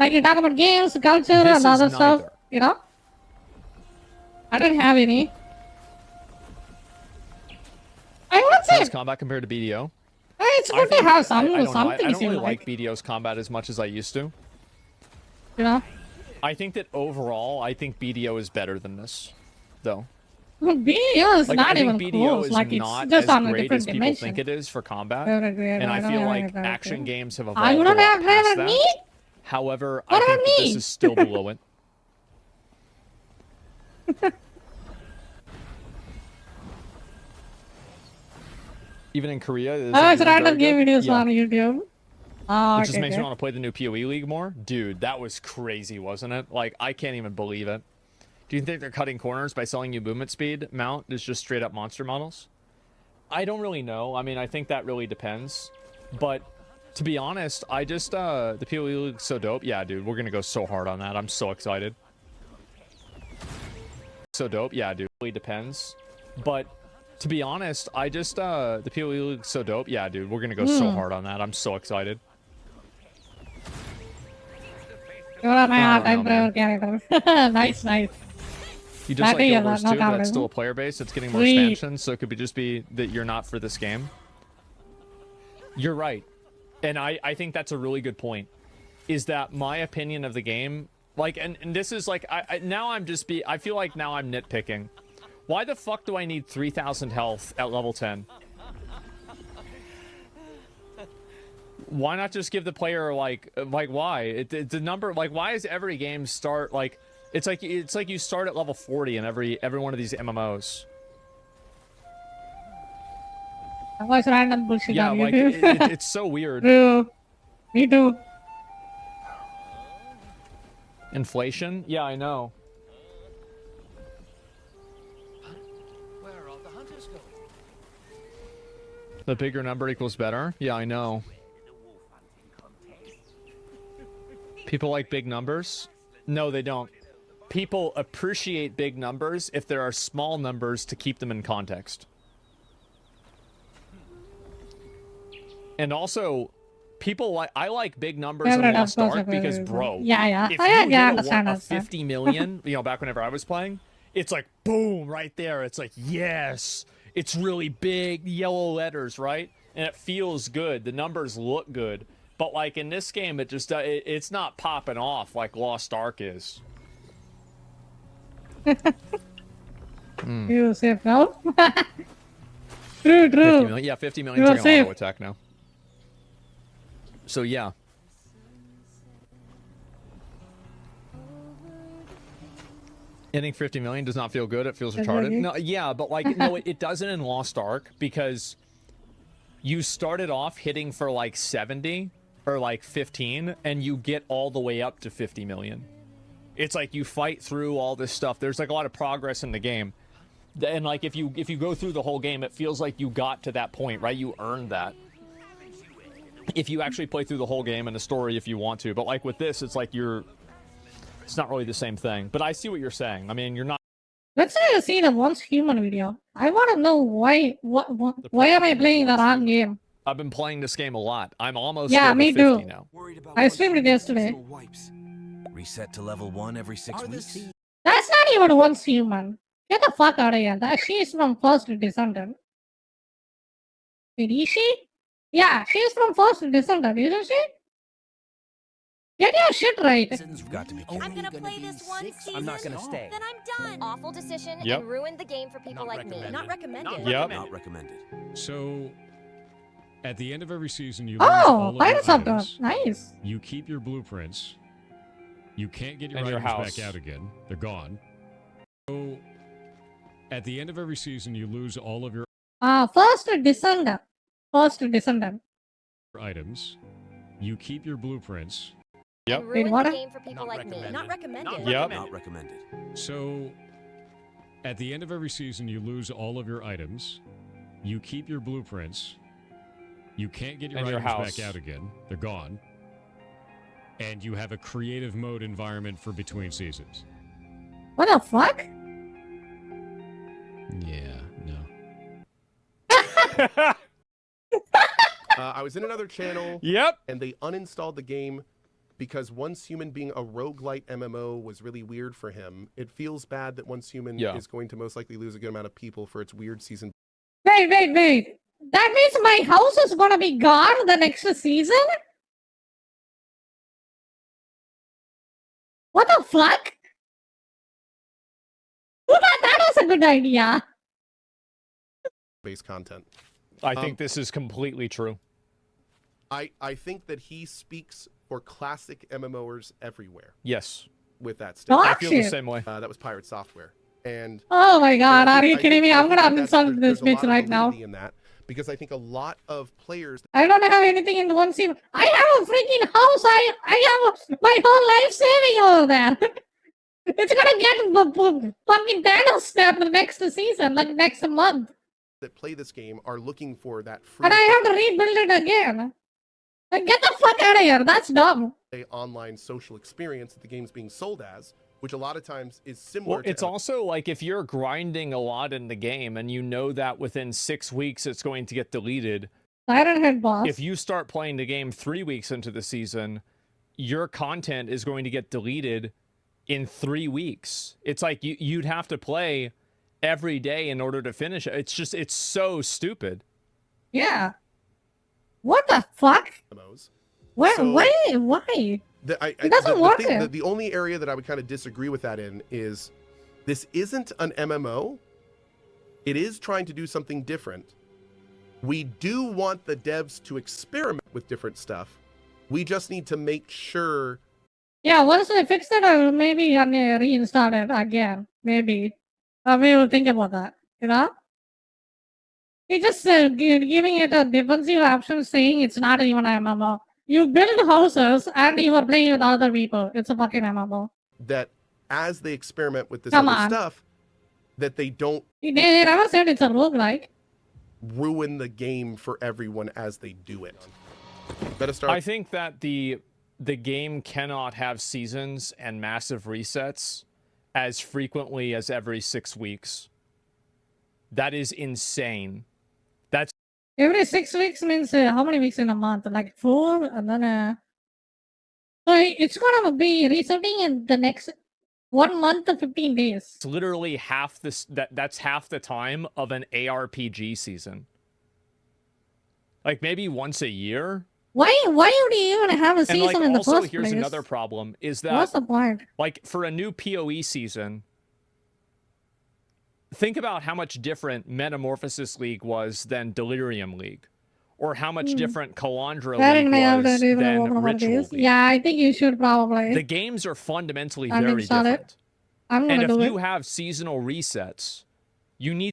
Like you talk about games, culture, This and other is stuff, neither. you know? I didn't have any. I would How's say combat compared to BDO? it's I good to think- have some, I don't know. some I things don't you really like, like BDO's combat as much as I used to. you know? I think that overall, I think BDO is better than this, though. BDO is Like, not I think even BDO close. is Like it's not just as on a great different as people dimension. think it is for combat. Favorite creator, And I don't feel have like any favorite action creator. games have evolved Ah, you a don't lot have past favorite that. me? However, What I think about that me? this is still below it. Even in Korea, it Oh, it's isn't random very game good. videos Yeah. on YouTube. Oh, It just okay, makes okay. me want to play the new PoE League more. Dude, that was crazy, wasn't it? Like, I can't even believe it. Do you think they're cutting corners by selling you movement speed mount is just straight up monster models? I don't really know. I mean, I think that really depends. But to be honest, I just, the PoE League's so dope. Yeah, dude, we're going to go so hard on that. I'm so excited. So dope. Yeah, dude, really depends. But to be honest, I just, the PoE League's so dope. Yeah, dude, we're going to go so hard on that. I'm so excited. You're my I heart, don't I'm know, man. character. Nice, nice. You just That like is Guild not Wars 2, but down, it's still a isn't it? player base. It's getting more Sweet. expansions, so it could just be that you're not for this game. You're right. And I think that's a really good point. Is that my opinion of the game, like, and this is like, now I'm just I feel like now I'm nitpicking. Why the fuck do I need 3,000 health at level 10? Why not just give the player, like why? The number, like, why is every game start, like, it's like you start at level 40 in every one of these MMOs. I watch random bullshit Yeah, on like, YouTube. it's so weird. True. Me too. Inflation? Yeah, I know. The bigger number equals better? Yeah, I know. People like big numbers? No, they don't. People appreciate big numbers if there are small numbers to keep them in context. And also, people like, I like big numbers in Favorite, of Lost course, Ark because, favorite. bro, Yeah, yeah. if I you yeah, hit understand, a understand. 50 million, you know, back whenever I was playing, it's like, boom, right there. It's like, yes, it's really big, yellow letters, right? And it feels good. The numbers look good. But, like, in this game, it just, it's not popping off like Lost Ark is. You safe now? True, 50 true. million? Yeah, 50 million You are on safe. auto attack now. So, yeah. Hitting 50 million does not feel good. It feels retarded. Okay. No, yeah, but like, no, it doesn't in Lost Ark because you started off hitting for like 70 or like 15 and you get all the way up to 50 million. It's like you fight through all this stuff. There's like a lot of progress in the game. And like if you go through the whole game, it feels like you got to that point, right? You earned that. If you actually play through the whole game and the story if you want to. But like with this, it's like it's not really the same thing. But I see what you're saying. I mean, you're not. Let's say I see the once human video. I want to know why am I playing the wrong game? I've been playing this game a lot. I'm almost Yeah, level me 50 too. now. I streamed it yesterday. Reset to level 1 every 6 weeks. That's not even once human. Get the fuck out of here. That she's from First Descendant. Wait, is she? Yeah, she's from First Descendant, isn't she? Get your shit right. You've got to be kidding. I'm gonna play this one season. I'm not gonna stay. Then I'm done. Awful decision Yep. and ruined the game for people Not like me. recommended. Not recommended. Yep. Not recommended. So, at the end of every season, you lose all Oh, of your Pirates of items. Nice. You keep your blueprints. You can't get your And your items house. back out again. They're gone. So, at the end of every season, you lose all of your First Descendant. First Descendant. items. You keep your blueprints. Yep. And ruined what? the game for people Not like me. recommended. Not recommended. Yep. Not recommended. So, at the end of every season, you lose all of your items. You keep your blueprints. You can't get your And your items house. back out again. They're gone. And you have a creative mode environment for between seasons. What the fuck? Yeah, no. I was in another channel Yep. and they uninstalled the game because Once Human being a roguelite MMO was really weird for him. It feels bad that Once Human Yeah. is going to most likely lose a good amount of people for its weird season. Wait. That means my house is gonna be gone the next season? What the fuck? Who thought that was a good idea? Based content. I think this is completely true. I think that he speaks for classic MMOers everywhere Yes. with that Oh, statement. I feel the shit. same way. That was Pirate Software. And Oh my god, I are think- you I kidding think- me? I I'm think gonna that uninstall this there's a lot bitch of right now. validity in that because I think a lot of players I don't have anything in one scene. I have a freaking house. I have my whole life saving over there. It's gonna get fucking Thanos snapped the next season, like next month. that play this game are looking for that free And I have to rebuild it again. Like, get the fuck out of here. That's dumb. online social experience that the game's being sold as, which a lot of times is similar Well, to it's also like if you're grinding a lot in the game and you know that within 6 weeks it's going to get deleted, Siren Head boss. if you start playing the game 3 weeks into the season, your content is going to get deleted in 3 weeks. It's like you'd have to play every day in order to finish it. It's so stupid. Yeah. What the fuck? MMOs. Why? So- Why? It doesn't work there. The only area that I would kind of disagree with that in is this isn't an MMO. It is trying to do something different. We do want the devs to experiment with different stuff. We just need to make sure Yeah, once they fix it, I will maybe reinstall it again. Maybe. We will think about that. You know? He just giving it a defensive option, saying it's not even an MMO. You build houses and you are playing with other people. It's a fucking MMO. that as they experiment with this Come other on. stuff, that they don't They never said it's a roguelike. ruin the game for everyone as they do it. Better start. I think that the game cannot have seasons and massive resets as frequently as every 6 weeks. That is insane. That's Every 6 weeks means how many weeks in a month? Like 4, and then so it's gonna be resetting in the next 1 month to 15 days. literally half this. That's half the time of an ARPG season. Like maybe once a year. Why would you even have a And season like in the also first here's place? another problem is that What's the point? like for a new PoE season, think about how much different Metamorphosis League was than Delirium League, or how much different Kalandra Very League nailed was it, even than over what it Ritual is. League. Yeah, I think you should probably. The games are fundamentally I very install it. different. I'm And gonna if do you it. have seasonal resets, you need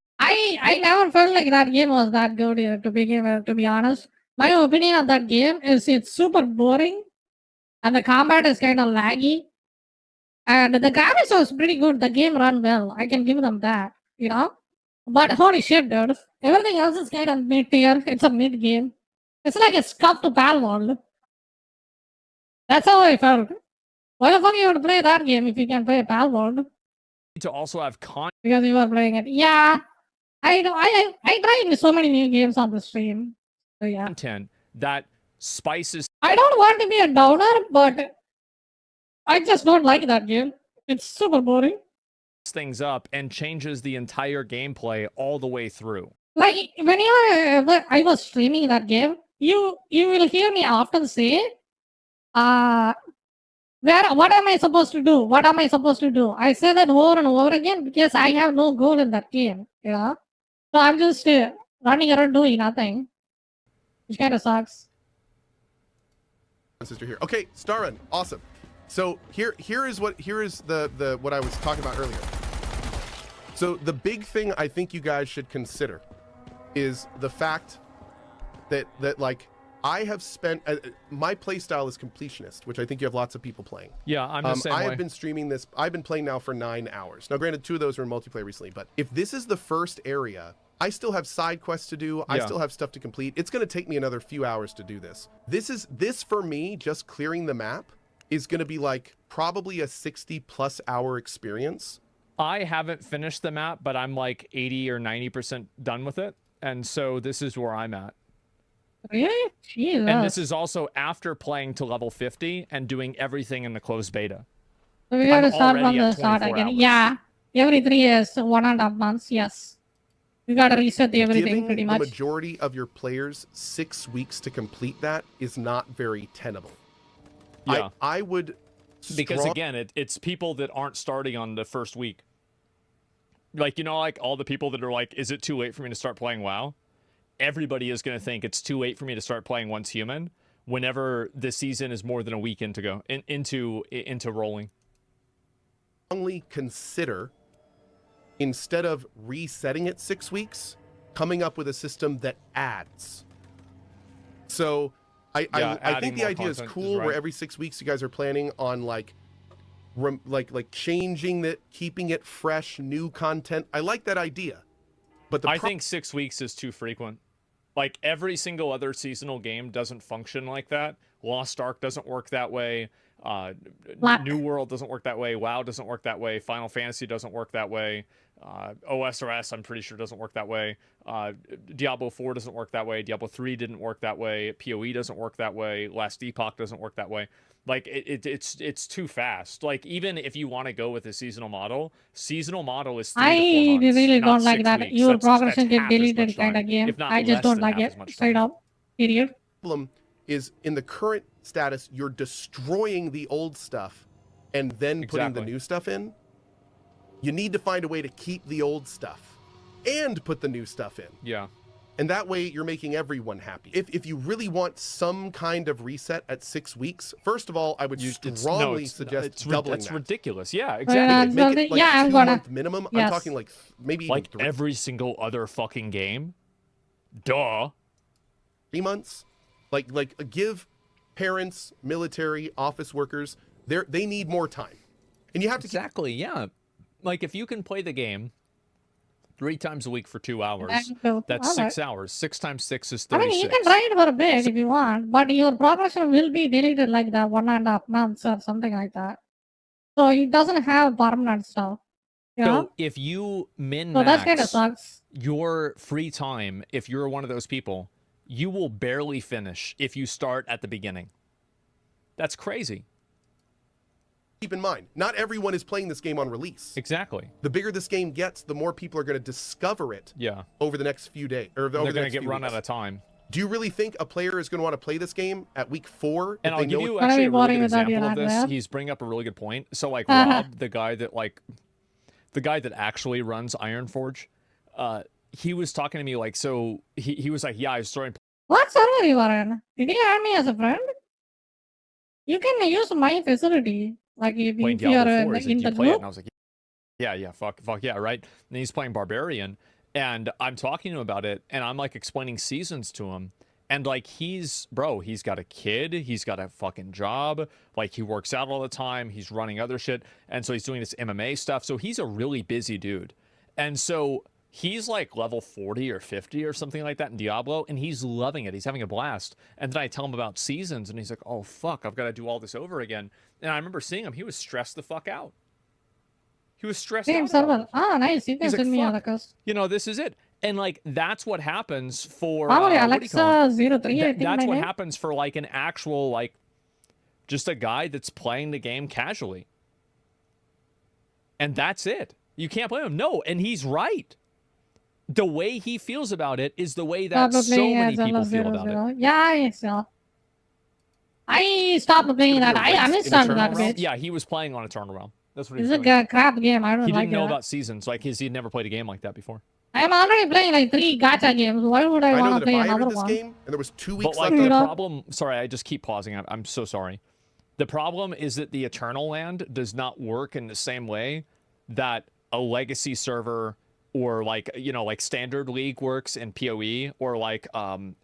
I never felt like that game was that good to begin with, to be honest. My opinion of that game is it's super boring, and the combat is kind of laggy, and the graphics was pretty good. The game ran well. I can give them that, you know. But holy shit, dude! Everything else is kind of mid tier. It's a mid game. It's like a scuffed Palworld. That's how I felt. Why the fuck you would play that game if you can play Palworld? to also have Because you are playing it. Yeah, I know. I tried so many new games on the stream. So yeah, content that spices I don't want to be a downer, but I just don't like that game. It's super boring. things up and changes the entire gameplay all the way through. Like whenever I was streaming that game, you will hear me often say, what am I supposed to do? What am I supposed to do? I say that over and over again because I have no goal in that game, you know. So I'm just running around doing nothing, which kind of sucks. Sister here. Okay, Starrun, awesome. So here is the what I was talking about earlier. So the big thing I think you guys should consider is the fact that like I have spent my play style is completionist, which I think you have lots of people playing. Yeah, I'm the same I way. have been streaming this. I've been playing now for 9 hours. Now, granted, 2 of those were in multiplayer recently, but if this is the first area, I still have side quests to do. I still have stuff to complete. It's going to take me another few hours to do this. This for me, just clearing the map is going to be like probably a 60+ hour experience. I haven't finished the map, but I'm like 80 or 90% done with it. And so this is where I'm at. Really? Jesus. And this is also after playing to level 50 and doing everything in the closed beta. So we got to I'm start from already the at start 24 again. hours. Yeah. Every 3 years, 1.5 months, yes. You got to reset everything Giving pretty the much. majority of your players 6 weeks to complete that is not very tenable. Yeah. I would Because again, it's people that aren't starting on the first week. Like, you know, like all the people that are like, is it too late for me to start playing WoW? Everybody is going to think it's too late for me to start playing Once Human whenever the season is more than a week into rolling. strongly consider, instead of resetting it 6 weeks, coming up with a system that adds. So I adding think the more idea is content cool, is where right. every 6 weeks you guys are planning on like changing it, keeping it fresh, new content. I like that idea. But I think 6 weeks is too frequent. Like every single other seasonal game doesn't function like that. Lost Ark doesn't work that way. New World doesn't work that way. WoW doesn't work that way. Final Fantasy doesn't work that way. OSRS, I'm pretty sure, doesn't work that way. Diablo 4 doesn't work that way. Diablo 3 didn't work that way. PoE doesn't work that way. Last Epoch doesn't work that way. Like it's too fast. Like even if you want to go with a seasonal model is 3 to 4 months. really not don't like 6 that. weeks. Your That's progression get half as deleted much kind time, of game. if not I just less don't than like half it. as much Straight time. up. Period. problem is, in the current status, you're destroying the old stuff and then putting the Exactly. new stuff in. You need to find a way to keep the old stuff and put the new stuff in. Yeah. And that way you're making everyone happy. If you really want some kind of reset at 6 weeks, first of all, I would strongly suggest doubling That's that. ridiculous. Yeah, Yeah, exactly. Make it like yeah, I'm 2 gonna- month minimum. I'm yes. talking like maybe Like even 3, every single other fucking game. Duh. 3 months. Like give parents, military, office workers, they need more time. And you have to Exactly, yeah. Like if you can play the game 3 times a week for 2 hours, that's 6 hours. 6 times 6 is I 36. mean, you can try it for a bit if you want, but your progression will be deleted like that 1.5 months or something like that. So it doesn't have permanent stuff. You know? So if you So that kind of min-max sucks. your free time, if you're one of those people, you will barely finish if you start at the beginning. That's crazy. keep in mind, not everyone is playing this game on release. Exactly. The bigger this game gets, the more people are going to discover it Yeah. over the next few days. Or over They're the going to next get few run weeks. out of time. Do you really think a player is going to want to play this game at week 4? And if I'll they give know you it- Gonna actually be a really boring good without you, example of this. Andrea. He's bringing up a really good point. So like Uh-huh. Rob, the guy that actually runs Ironforge, he was talking to me like, so he was like, yeah, I was starting. What server you are in? Did you add me as a friend? You can use my facility. Like if Playing you are Diablo 4. He's like, in do the you play it? group. And I was like, yeah, fuck yeah, right. And he's playing Barbarian, and I'm talking to him about it, and I'm like explaining seasons to him, and like he's got a kid, he's got a fucking job, like he works out all the time, he's running other shit, and so he's doing this MMA stuff, so he's a really busy dude, and so he's like level 40 or 50 or something like that in Diablo, and he's loving it. He's having a blast. And then I tell him about seasons, and he's like, oh, fuck, I've got to do all this over again. And I remember seeing him. He was stressed the fuck out. He was stressed Same out. about server. it. Ah, nice. You can He's like, send me a "Fuck." request. You know, this is it. And like, that's what happens for... Probably what do you call it? Alexa03, I think That's my what name. happens for like an actual, like, just a guy that's playing the game casually. And that's it. You can't blame him. No, and he's right. the way he feels about it is the way that Stopped so playing many people Zelda feel about it. 0. Yeah, so I stopped playing that. I uninstalled that Eternal Realm? bitch. Yeah, he was playing on Eternal Realm. That's what he It's was a doing. crap game. I don't He like didn't know it. about seasons, like he'd never played a game like that before. I'm already playing like 3 gacha games. Why would I I know want that to play if I another entered this one? game and there was 2 But weeks like left, the Yeah. problem, sorry, I just keep pausing. I'm so sorry. The problem is that the Eternal Land does not work in the same way that a legacy server or like, you know, like Standard League works in PoE or like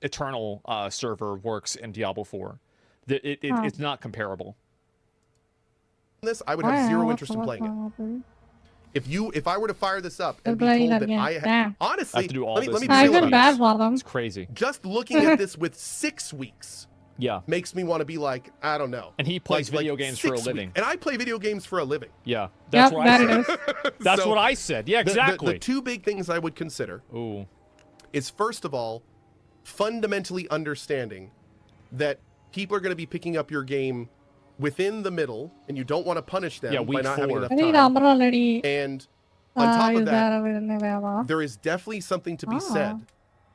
Eternal server works in Diablo 4. It's not comparable. this, I would have zero interest in playing it. If I were to fire this up and be playing told that that game. I Damn. honestly, I have to do all let me this be in I real feel about bad this. for them. It's crazy. Just looking at this with 6 weeks Yeah. makes me want to be like, I don't know. And he plays video games for a 6 living. weeks. And I play video games for a living. Yeah. That's Yep, what I that said. it is. That's So, what I said. Yeah, exactly. The 2 big things I would consider Ooh. is, first of all, fundamentally understanding that people are going to be picking up your game within the middle, and you don't want to punish them Yeah, by week not having 4. enough I think the time. umbrella lady And on top of that, that, there is definitely something to be said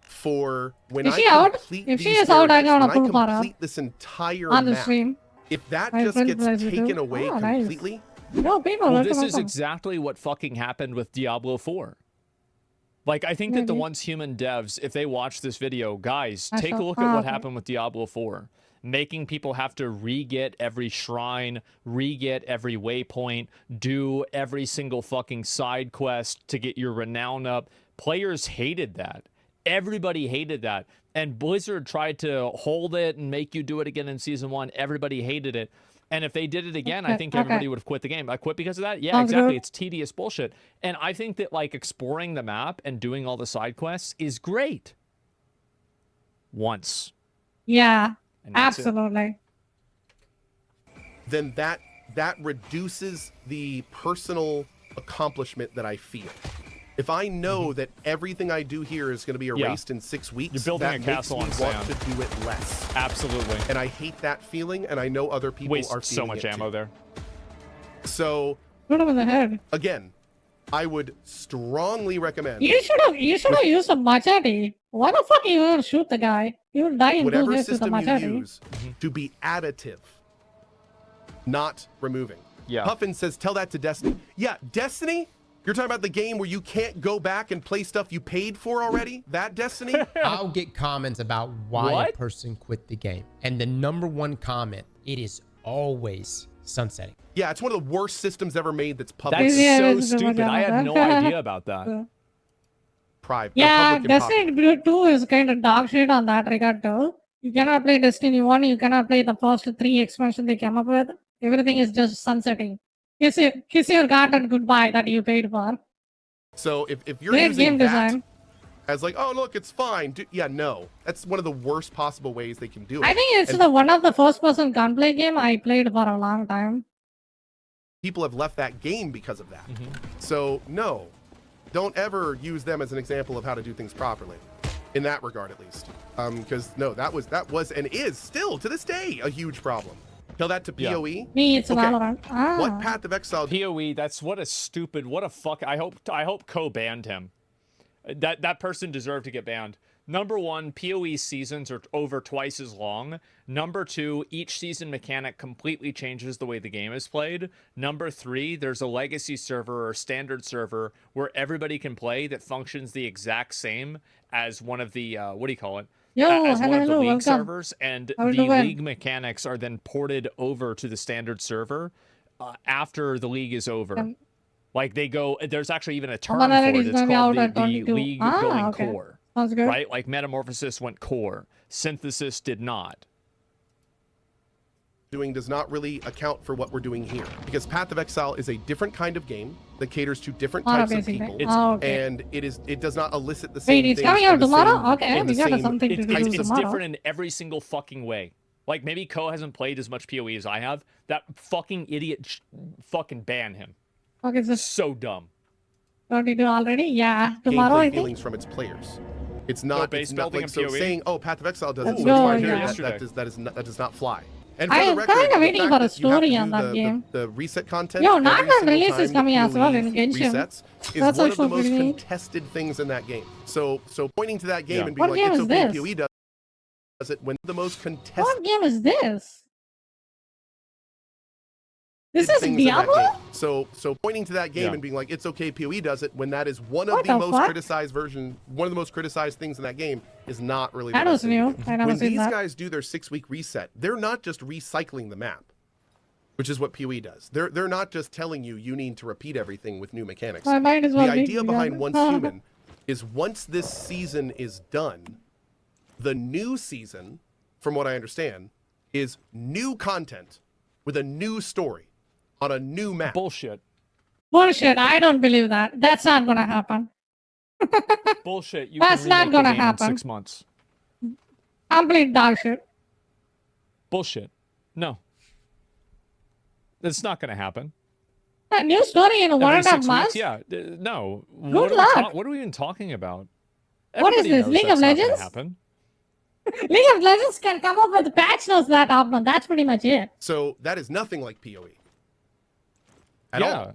for when Is I she out? complete If she these is out, I areas, gotta when pull her up complete this entire on the map, stream. if that My just friend gets plays it too. taken away Oh, nice. completely, No, people Well, are this is welcome. exactly what fucking happened with Diablo 4. Like, I think that the Maybe. ones human devs, if they watch this video, guys, I take a shall- look at what okay. happened with Diablo 4. Making people have to re-get every shrine, re-get every waypoint, do every single fucking side quest to get your renown up. Players hated that. Everybody hated that. And Blizzard tried to hold it and make you do it again in Season 1. Everybody hated it. And if they did it again, I think everybody would have quit the game. I quit because of that? Yeah, Sounds exactly. good. It's tedious bullshit. And I think that, like, exploring the map and doing all the side quests is great. Once. Yeah, And that's it. absolutely. then that reduces the personal accomplishment that I feel. If I know that everything I do here is going to be Mm-hmm. Yeah. erased in 6 weeks, You're building that a castle makes on me want sand. to do it less. Absolutely. And I hate that feeling, and I know other people Waste are so feeling much it ammo too. there. So Shoot him in the head. again, I would strongly recommend You should have used a machete. Why the fuck you gonna shoot the guy? You'll die in 2 whatever hits with a system you machete. use to be additive, not removing. Yeah. Puffin says, tell that to Destiny. Yeah, Destiny? You're talking about the game where you can't go back and play stuff you paid for already? That Destiny? I'll get comments about why What? a person quit the game. And the number one comment, it is always sunsetting. Yeah, it's one of the worst systems ever made that's public. That's Yeah, so that's the stupid. I had no one. idea about that. Private. Yeah, public and popular. Destiny 2 is kind of dog shit on that regard too. You cannot play Destiny 1, you cannot play the first 3 expansions they came up with. Everything is just sunsetting. Kiss your garden goodbye that you paid for. So if you're Great using game that design. as like, oh look, it's fine. Yeah, no, that's one of the worst possible ways they can do it. I think it's And the one of the first person gunplay game I played for a long time. people have left that game because of that. Mm-hmm. So no, don't ever use them as an example of how to do things properly, in that regard at least. Because no, that was and is still to this day a huge problem. Tell that to Yeah. PoE. Me, it's Okay. Valorant. Ah. What Path of Exile? PoE, that's what a fuck. I hope Co banned him. That person deserved to get banned. Number 1, PoE seasons are over twice as long. Number 2, each season mechanic completely changes the way the game is played. Number 3, there's a legacy server or standard server where everybody can play that functions the exact same as one of the what do you call it? Yo, As one of the hello, league welcome. servers, and How are the you doing? league mechanics are then ported over to the standard server after the league is over. Um, Like they go, there's actually even a term Someone for already it. is It's gonna be called out at the 22. league Ah, going okay. core, Sounds good. right? Like Metamorphosis went core, Synthesis did not. Doing does not really account for what we're doing here, because Path of Exile is a different kind of game that caters to different Not a types of basic people, thing. Oh, okay. and it does not elicit the same. Wait, it's things coming from out the tomorrow? same- Okay, from we the got same something to do It's tomorrow. different in every single fucking way. Like maybe Co hasn't played as much PoE as I have. That fucking idiot, fucking ban him. Okay, so So dumb. 32 already? Yeah, tomorrow gameplay I think. feelings from its players. It's not, base it's not building like in so PoE? saying, oh, Path of Exile does Let's it. go, So it's fine yeah. here. Yesterday. That does not fly. And I for the am record, kinda the waiting fact for a that you have to story do on that game. The reset content. Yo, every Nightmare single release is time coming as well PoE in Genshin. resets is That's one of the also most pretty neat. contested things in that game. So pointing to that game Yeah. and being What like, game it's is okay, this? PoE does it when the most contested What game is this? This is things in that Diablo? game. So pointing to that game Yeah. and being like, it's okay, PoE does it when that is one of What the the most fuck? criticized one of the most criticized things in that game is not really. That the was best thing to new. do. I never When seen these that. guys do their 6-week reset, they're not just recycling the map, which is what PoE does. They're not just telling you need to repeat everything with new mechanics. My mind is The well idea being behind done. Once Human is once this season is done, the new season, from what I understand, is new content with a new story on a new map. Bullshit. Bullshit, I don't believe that. That's not gonna happen. Bullshit. You That's can not remake gonna the game happen. in 6 months. Complete dog shit. Bullshit. No. That's not going to happen. A new story in 1.5 6 months? weeks? Yeah. No. Good luck. What are we even talking about? What is Everybody this, knows League of that's not gonna Legends? happen. League of Legends can come up with patch notes that often. That's pretty much it. So that is nothing like PoE. At Yeah.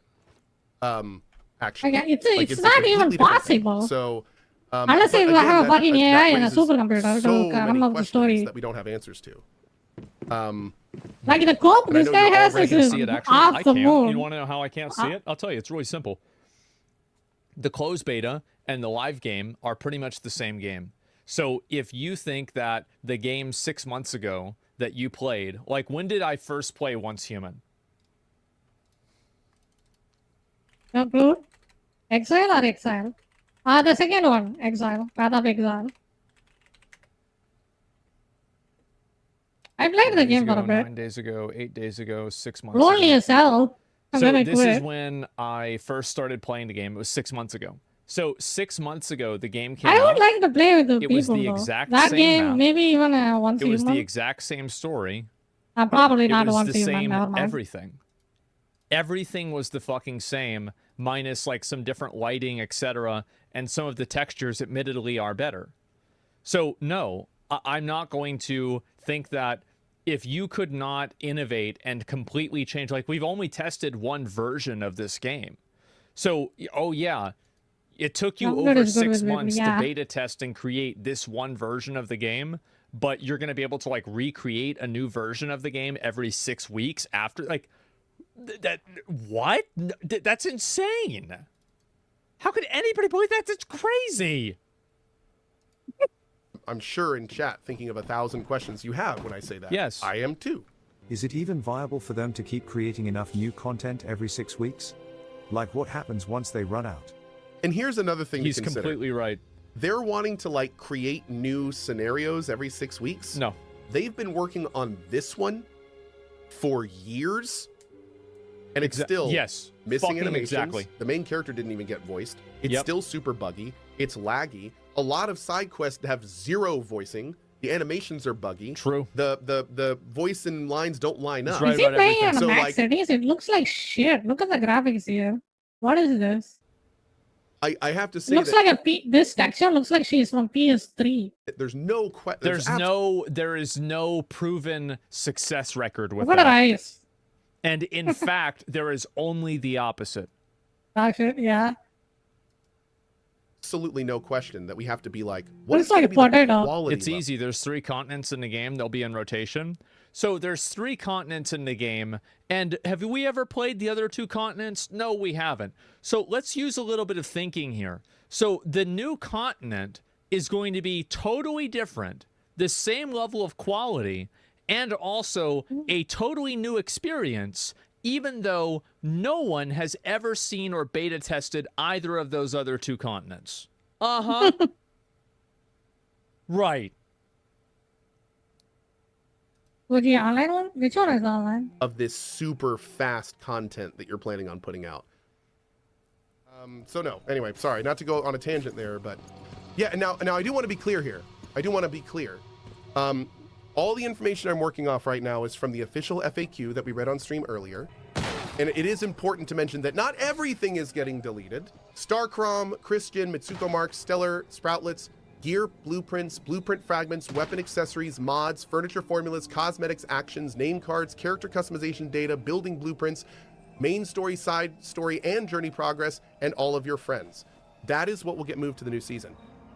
all. Actually. Okay, it's Like, it's a not completely even different thing. possible. So Unless but you again, have a that- fucking that AI and a raises supercomputer so to come many up with the questions story. that we don't have answers to. Like the cope And I this know guy you're has already is See it actually? off I the can't. moon. You want to know how I can't see it? I'll tell you. It's really simple. The closed beta and the live game are pretty much the same game. So if you think that the game 6 months ago that you played, like when did I first play Once Human? Conclude. Exile or Exile? The second one, Exile. Path of Exile. I played the 4 days game for a ago, bit. 9 days ago, 8 days ago, 6 months Lonely ago. as hell. And So then I this is quit. when I first started playing the game. It was 6 months ago. So 6 months ago, the game came I out. would like to play with the It people was the though. exact That same game, map. maybe even once It was the human. exact same story. Probably It not was once the human. same Never mind. everything. Everything was the fucking same, minus like some different lighting, etc. And some of the textures, admittedly, are better. So no, I'm not going to think that if you could not innovate and completely change, like we've only tested one version of this game. So, oh yeah, it took you I'm good over as good 6 with it, months yeah. to beta test and create this one version of the game, but you're going to be able to like recreate a new version of the game every 6 weeks after, like, what? That's insane. How could anybody believe that? That's crazy. I'm sure in chat thinking of 1,000 questions you have when I say that. Yes. I am too. Is it even viable for them to keep creating enough new content every 6 weeks? Like what happens once they run out? And here's another thing He's to consider. completely right. They're wanting to like create new scenarios every 6 weeks. No. They've been working on this one for years. And it's still yes, missing fucking animations. exactly. The main character didn't even get voiced. It's Yep. still super buggy. It's laggy. A lot of side quests have zero voicing. The animations are buggy. True. The voice and lines don't line up. right Is he about playing everything. on So, max like- settings? It looks like shit. Look at the graphics here. What is this? I have to say Looks that like this texture looks like she's from PS3. there's no There is no proven success record with Look at her that. eyes. And in fact, there is only the opposite. That shit, yeah. absolutely no question that we have to be like, Looks what is going like to be the potato. quality It's level? easy. There's 3 continents in the game. They'll be in rotation. So there's 3 continents in the game. And have we ever played the other 2 continents? No, we haven't. So let's use a little bit of thinking here. So the new continent is going to be totally different, the same level of quality, and also a totally new experience, even though no one has ever seen or beta tested either of those other 2 continents. Uh-huh. Right. Was the online one? Which one is online? Of this super fast content that you're planning on putting out. So no, anyway, sorry, not to go on a tangent there, but yeah, and now I do want to be clear here. I do want to be clear. All the information I'm working off right now is from the official FAQ that we read on stream earlier. And it is important to mention that not everything is getting deleted. Starcrom, Christian, Mitsuko Marks, Stellar, Sproutlets, gear blueprints, blueprint fragments, weapon accessories, mods, furniture formulas, cosmetics, actions, name cards, character customization data, building blueprints, main story, side story, and journey progress, and all of your friends. That is what will get moved to the new season.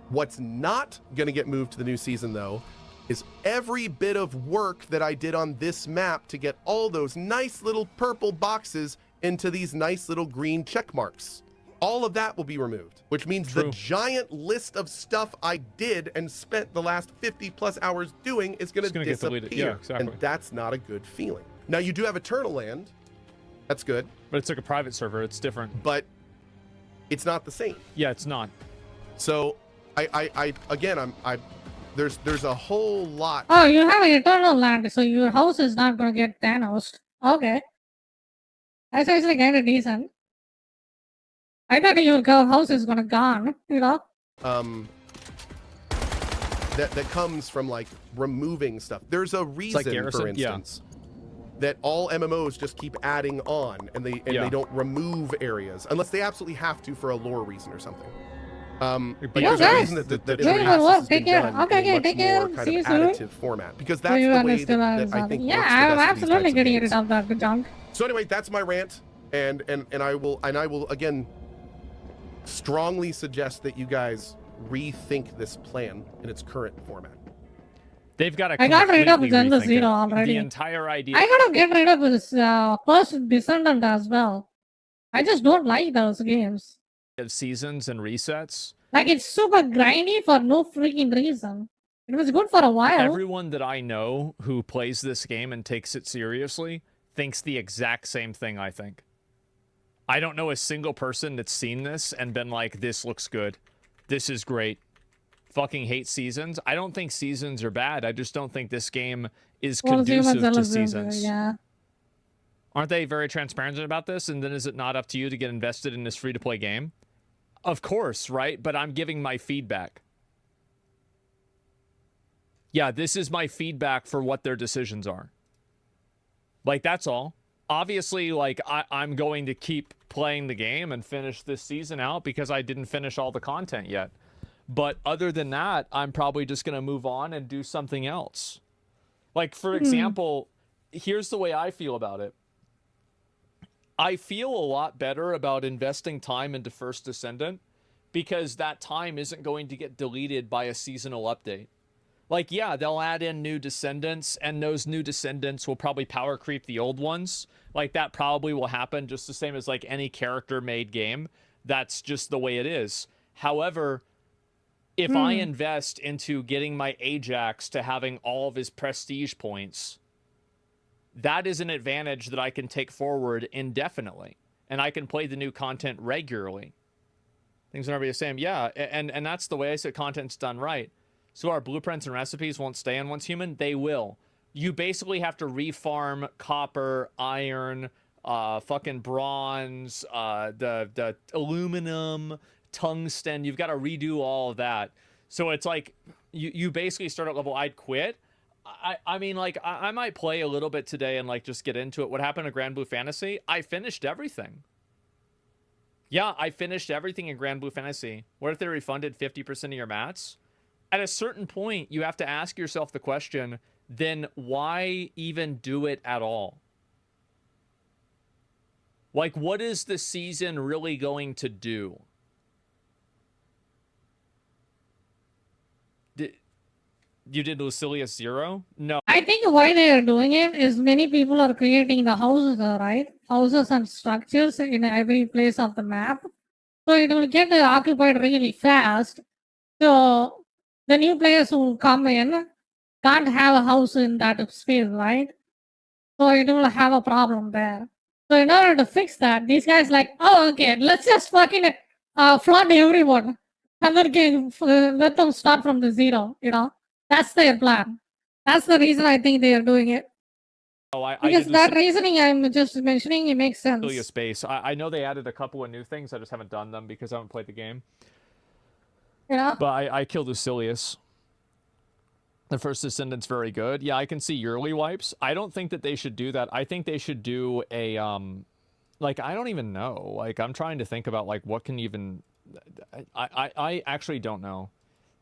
What's not going to get moved to the new season, though, is every bit of work that I did on this map to get all those nice little purple boxes into these nice little green check marks. All of that will be removed, which means the giant list of stuff I did and spent the last 50 plus hours doing is going to disappear. Get deleted. Yeah, exactly. And that's not a good feeling. Now, you do have Eternal Land. That's good. But it's like a private server. It's different. But it's not the same. Yeah, it's not. So there's a whole lot. Oh, you have Eternal Land, so your house is not gonna get Thanos. Okay. That's actually kind of decent. I thought your house is gonna gone, you know? That comes from like removing stuff. There's a reason, for instance, that all MMOs just keep adding on and they don't remove areas unless they absolutely have to for a lore reason or something. But there's a reason that has been done in a much more kind of additive format, because that's the way that I think works the best I'm for these absolutely types of getting games. rid of that junk. So anyway, that's my rant, and I will again strongly suggest that you guys rethink this plan in its current format. They've got to. I got rid of completely Zen the rethink Zero it. already. The entire idea. I gotta get rid of this first Descendant as well. I just don't like those games. Of seasons and resets. Like, it's super grindy for no freaking reason. It was good for a while. Everyone that I know who plays this game and takes it seriously thinks the exact same thing I think. I don't know a single person that's seen this and been like, this looks good. This is great. Fucking hate seasons. I don't think seasons are bad. I just don't think this game is conducive to seasons. Yeah. Aren't they very transparent about this? And then is it not up to you to get invested in this free-to-play game? Of course, right? But I'm giving my feedback. Yeah, this is my feedback for what their decisions are. Like, that's all. Obviously, like, I'm going to keep playing the game and finish this season out because I didn't finish all the content yet. But other than that, I'm probably just going to move on and do something else. Like, for example, here's the way I feel about it. I feel a lot better about investing time into First Descendant because that time isn't going to get deleted by a seasonal update. Like, yeah, they'll add in new Descendants, and those new Descendants will probably power creep the old ones. Like, that probably will happen just the same as, like, any character-made game. That's just the way it is. However, if I invest into getting my Ajax to having all of his prestige points, that is an advantage that I can take forward indefinitely. And I can play the new content regularly. Things are never the same. Yeah, and that's the way I said content's done right. So our blueprints and recipes won't stay on Once Human? They will. You basically have to refarm copper, iron, fucking bronze, the aluminum, tungsten. You've got to redo all of that. So it's like, you basically start at level, I'd quit. I mean, like, I might play a little bit today and, like, just get into it. What happened to Grand Blue Fantasy? I finished everything. Yeah, I finished everything in Grand Blue Fantasy. What if they refunded 50% of your mats? At a certain point, you have to ask yourself the question, then why even do it at all? Like, what is the season really going to do? You did Lucilius 0? No. I think why they are doing it is many people are creating the houses, right? Houses and structures in every place of the map. So it will get occupied really fast. So the new players who come in can't have a house in that space, right? So it will have a problem there. So in order to fix that, these guys like, oh, okay, let's just fucking flood everyone. And then let them start from the zero, you know? That's their plan. That's the reason I think they are doing it. Oh, because that reasoning I'm just mentioning, it makes sense. Lucilius Space. I know they added a couple of new things. I just haven't done them because I haven't played the game. Yeah. But I killed Lucilius. The First Descendant's very good. Yeah, I can see yearly wipes. I don't think that they should do that. I think they should do a like, I don't even know. Like, I'm trying to think about, like, what can even I actually don't know.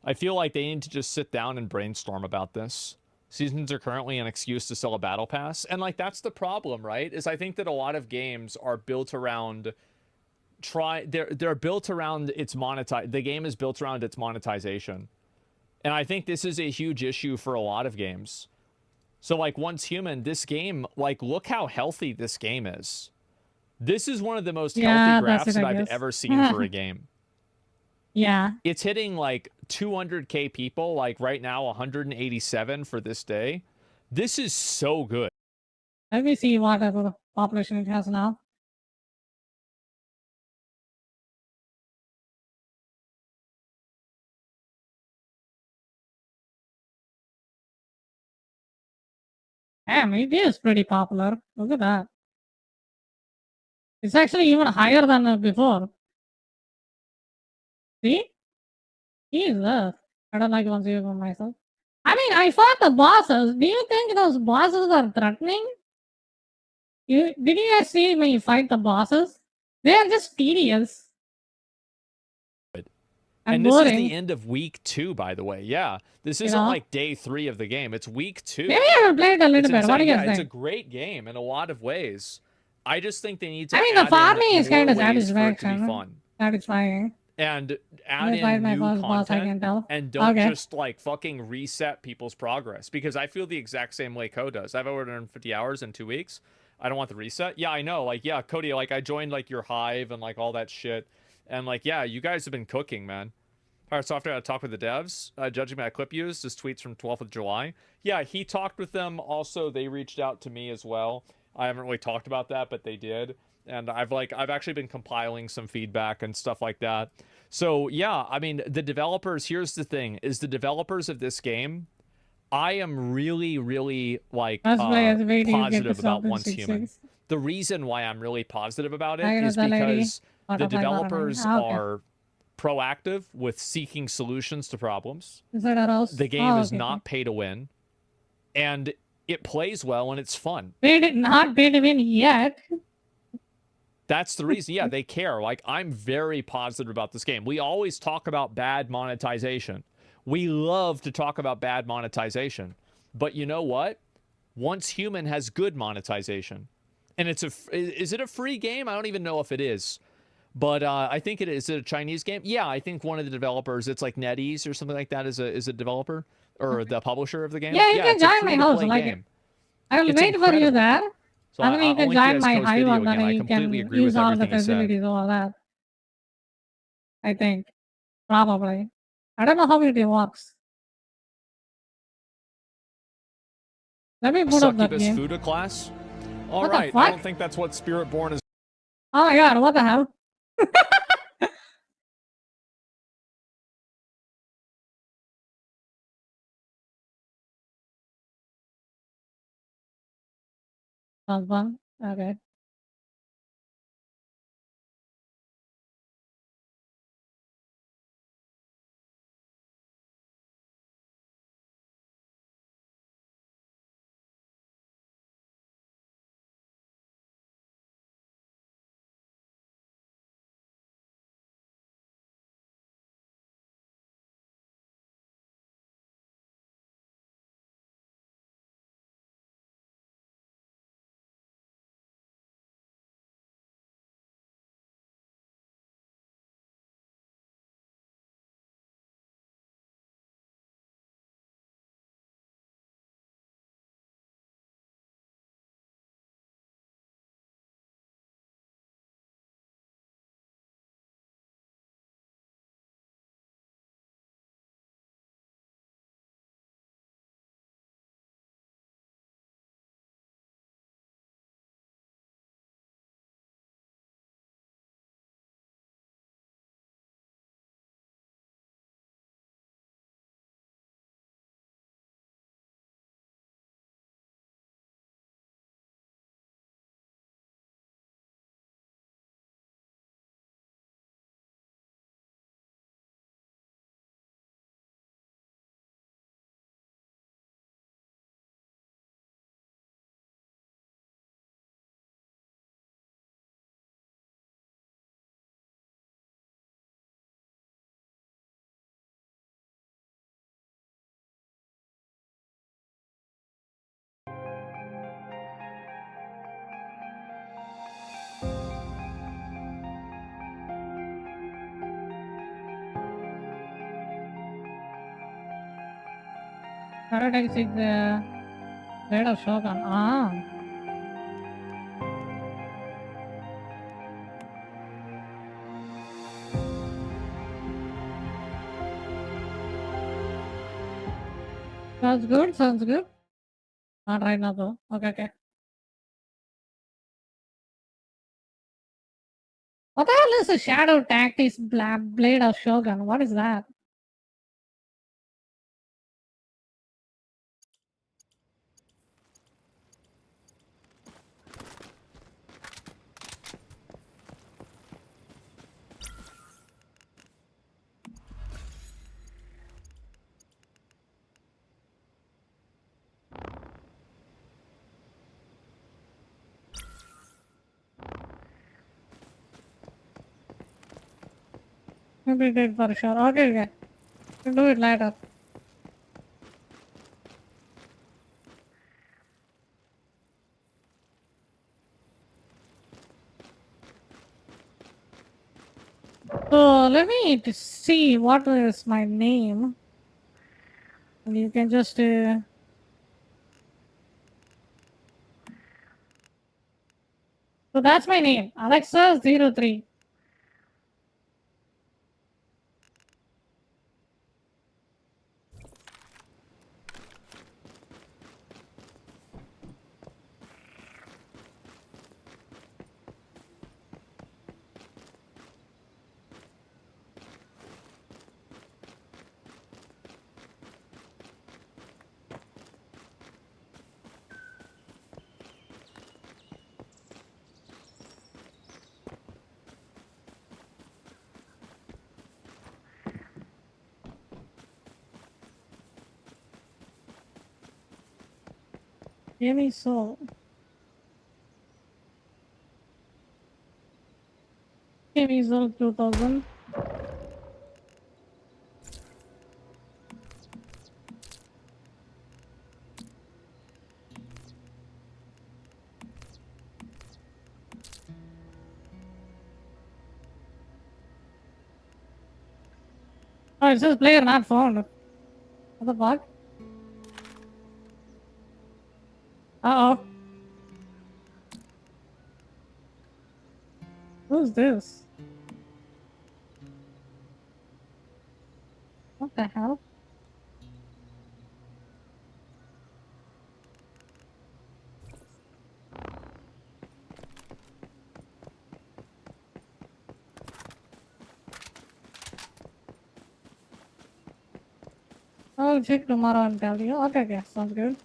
I feel like they need to just sit down and brainstorm about this. Seasons are currently an excuse to sell a battle pass, and like that's the problem, right? Is I think that a lot of games are built around they're built around the game is built around its monetization. And I think this is a huge issue for a lot of games. So like Once Human, this game, like look how healthy this game is. This is one of the most healthy graphs that I've ever seen for a game. Yeah. It's hitting like 200k people, like right now 187 for this day. This is so good. Let me see what population it has now. Damn, it is pretty popular. Look at that. It's actually even higher than before. See? Jesus. I don't like Once Human myself. I mean, I fought the bosses. Do you think those bosses are threatening? Did you guys see me fight the bosses? They are just tedious. And this is the end of week 2, by the way. Yeah, this isn't like day 3 of the game. It's week 2. Maybe I will play it a little bit. What do you guys think? It's a great game in a lot of ways. I just think they need to. I mean, the farming is kind of satisfying. Satisfying. And add in new content and don't just like fucking reset people's progress, because I feel the exact same way Code does. I've over 150 hours in 2 weeks. I don't want the reset. Yeah, I know. Like, yeah, Cody, like I joined like your Hive and like all that shit. And like, yeah, you guys have been cooking, man. Pirate Software had a talk with the devs, judging by a clip used. This tweet's from 12th of July. Yeah, he talked with them. Also, they reached out to me as well. I haven't really talked about that, but they did. And I've actually been compiling some feedback and stuff like that. So yeah, I mean, the developers, here's the thing, is the developers of this game, I am really, really like positive about Once Human. The reason why I'm really positive about it is because the developers are proactive with seeking solutions to problems. The game is not pay to win, and it plays well and it's fun. Not pay to win yet. That's the reason. Yeah, they care. Like, I'm very positive about this game. We always talk about bad monetization. We love to talk about bad monetization. But you know what? Once Human has good monetization. And is it a free game? I don't even know if it is. But I think it is. Is it a Chinese game? Yeah, I think one of the developers, it's like NetEase or something like that, is a developer or the publisher of the game. Yeah, you can join my house. Like, I will wait for you there. So I mean, you can join my Hive and then you can use all the facilities, all that. I think. Probably. I don't know how it works. Let me put up that game. Fuda class? All right, I don't think that's what Spiritborn is. Oh my god, what the hell? Sounds fun. Okay. Paradise is the Blade of Shogun. Ah. Sounds good, sounds good. Not right now though. Okay, okay. What the hell is a Shadow Tactics Blade of Shogun? What is that? Maybe did for sure. Okay, okay. We'll do it later. So let me see what is my name. And you can just so that's my name, Alexa03. Give me soul. Give me soul 2000. Oh, it says player not found. What the fuck? Uh-oh. Who's this? What the hell? I'll check tomorrow and tell you. Okay, okay, sounds good.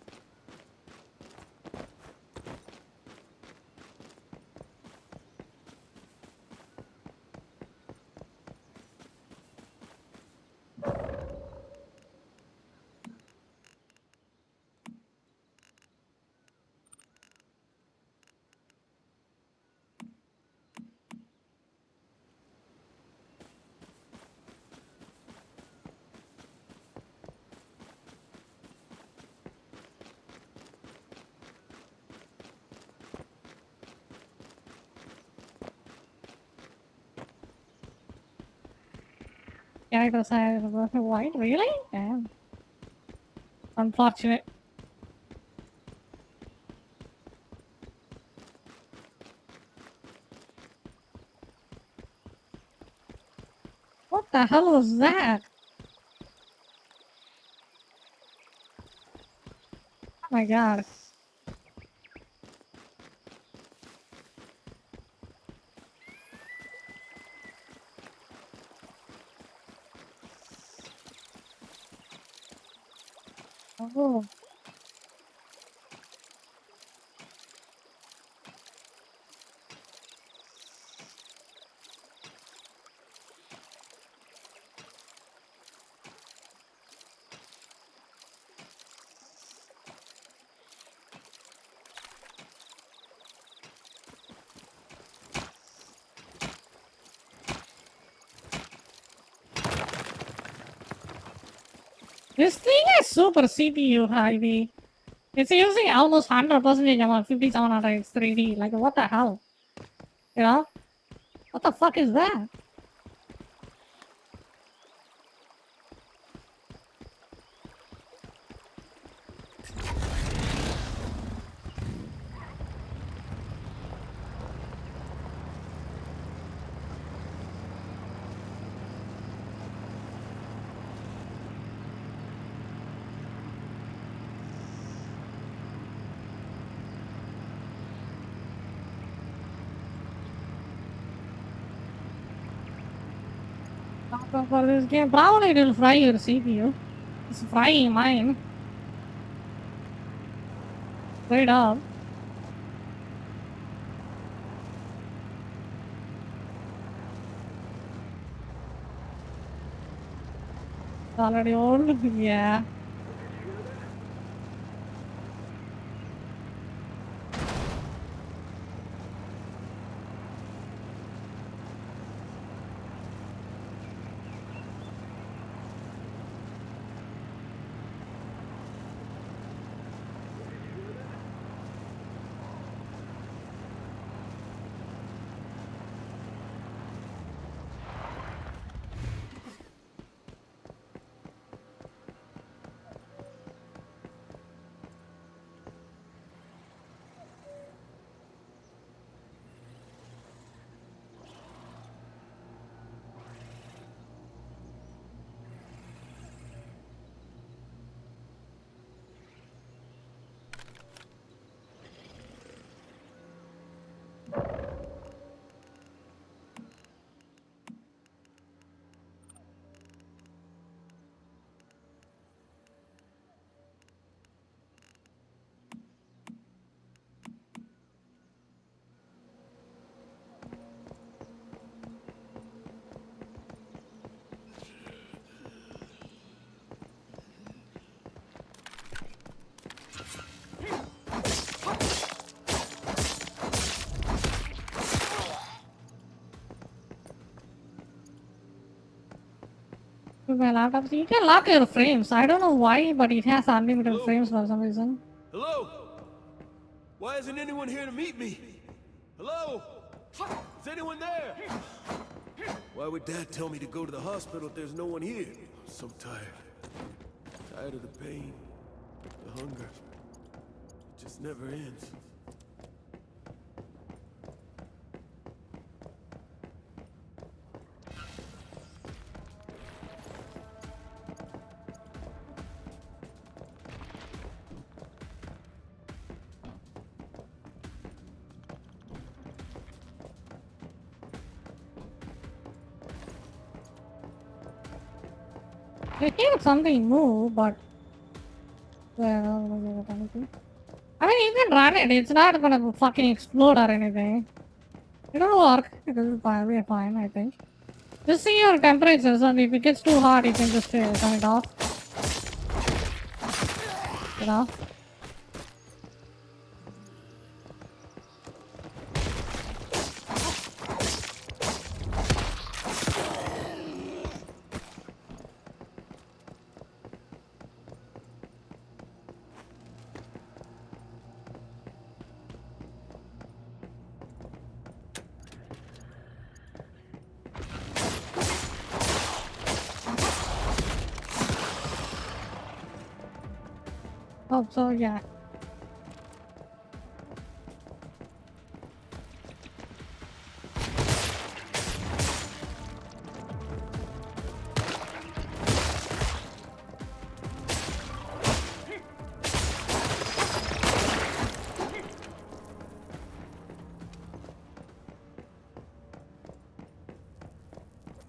Character size white, really? Damn. Unfortunate. What the hell was that? Oh my god. Oh. This thing is super CPU heavy. It's using almost 100% amount 5700X 3D. Like, what the hell? You know? What the fuck is that? For this game, probably it will fry your CPU. It's frying mine. Straight up. It's already old? Yeah. With my laptop, so you can lock your frames. I don't know why, but it has unlimited frames for some reason. Hello? Why isn't anyone here to meet me? Hello? Is anyone there? Why would Dad tell me to go to the hospital if there's no one here? I'm so tired. Tired of the pain, the hunger. It just never ends. I hear something move, but I mean, you can run it. It's not gonna fucking explode or anything. It'll work. It'll be fine, I think. Just see your temperatures, and if it gets too hot, you can just turn it off. You know? Oh, so yeah.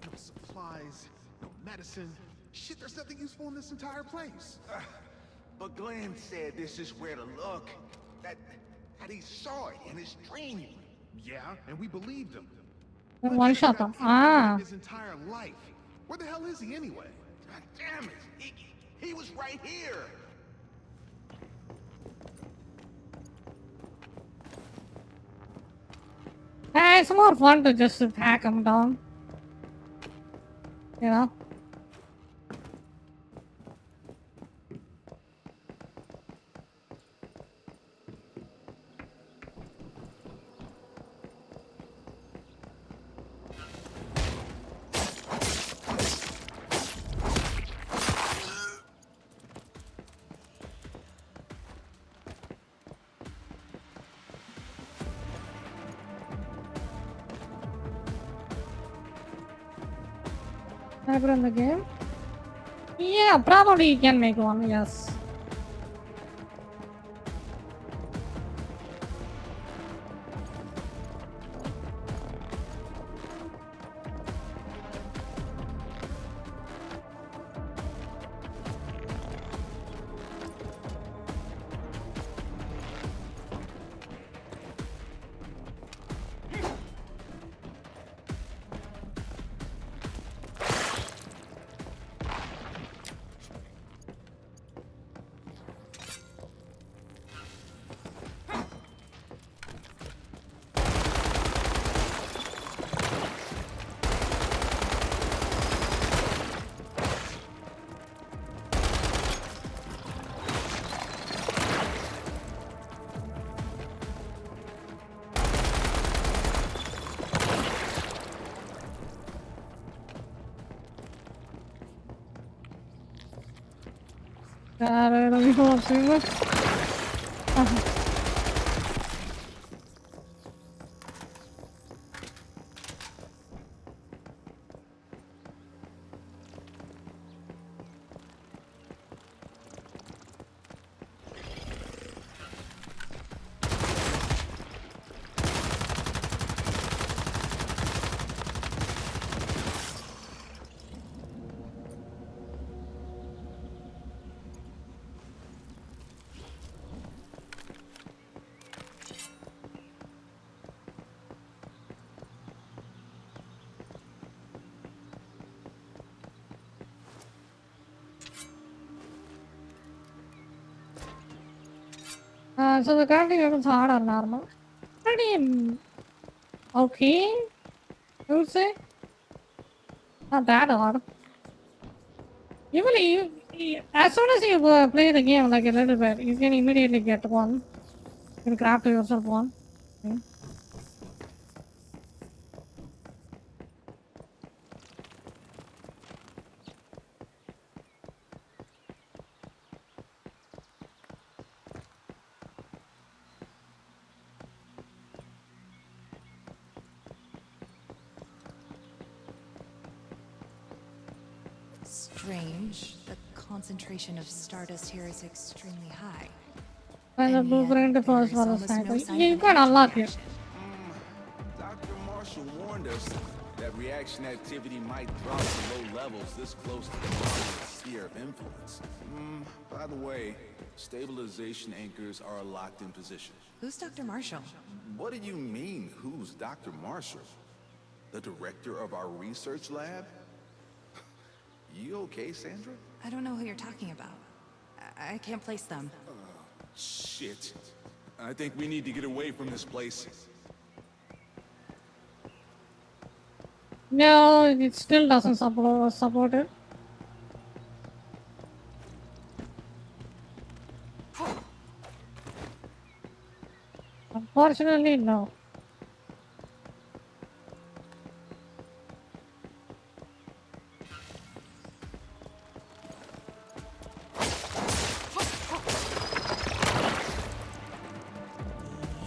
No supplies, no medicine. Shit, there's nothing useful in this entire place. But Glenn said this is where to look. That he saw it in his dream. Yeah, and we believed him. One shot them. Ah. His entire life. Where the hell is he anyway? God damn it! He was right here. It's more fun to just hack them down. You know? Cyber in the game? Yeah, probably you can make one, yes. Cara, não me consigo. So the crafting weapons hard or normal? Pretty okay, I would say. Not that hard. Usually, as soon as you play the game like a little bit, you can immediately get one. You can craft yourself one. Okay. Strange. The concentration of stardust here is extremely high. Find the blueprint first for the almost no sniper. sign You of can unlock it. Dr. Marshall warned us that reaction activity might drop to low levels this close to the moderate sphere of influence. By the way, stabilization anchors are locked in position. Who's Dr. Marshall? What do you mean, who's Dr. Marshall? The director of our research lab? You okay, Sandra? I don't know who you're talking about. I can't place them. Shit. I think we need to get away from this place. No, it still doesn't support it. Unfortunately, no.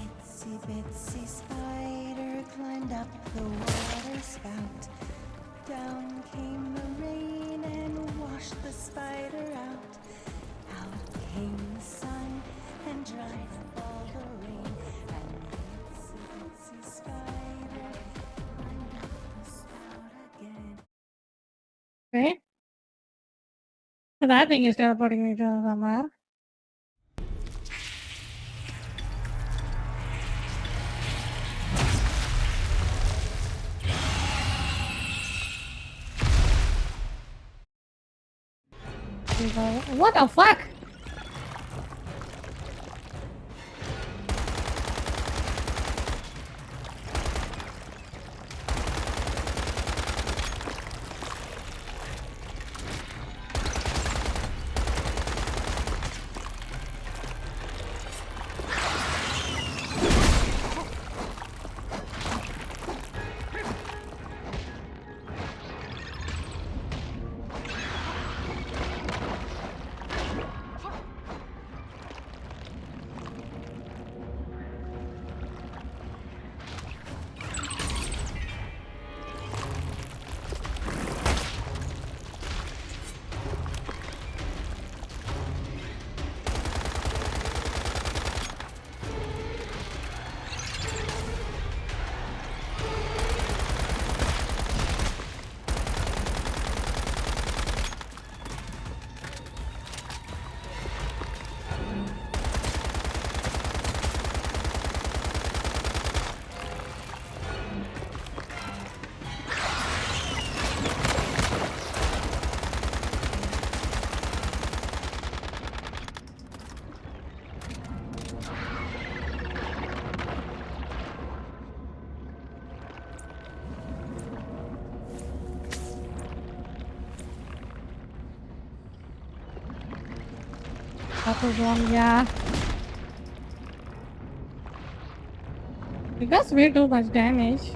Itsy bitsy spider climbed up the water spout. Down came the rain and washed the spider out. Out came the sun and dried up all the rain. And the itsy bitsy spider climbed up the spout again. Okay. So that thing is teleporting me to somewhere. What the fuck? That was wrong, yeah. It does way too much damage.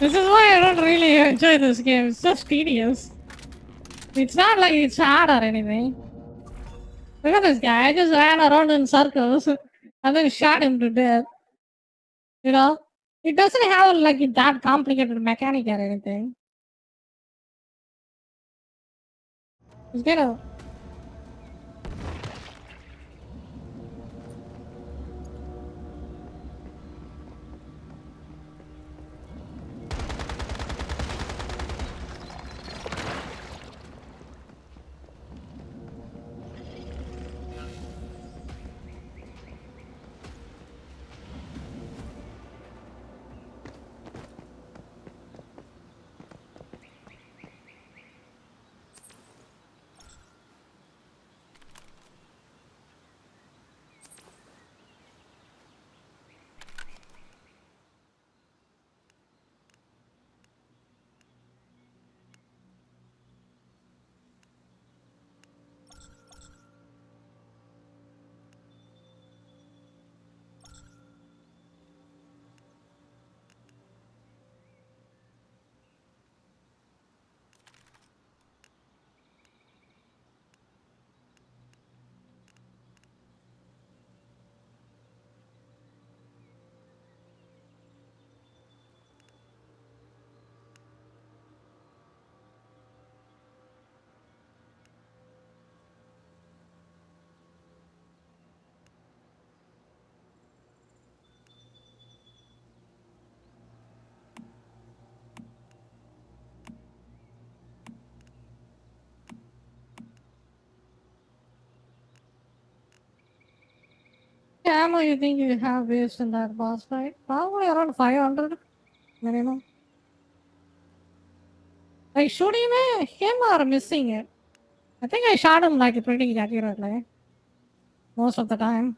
This is why I don't really enjoy this game. It's just tedious. It's not like it's hard or anything. Look at this guy. I just ran around in circles and then shot him to death. You know? It doesn't have like that complicated mechanic or anything. Just get out. Yeah, ammo you think you have waste in that boss fight? Probably around 500 minimum. Like shooting him or missing it? I think I shot him like pretty accurately. Most of the time.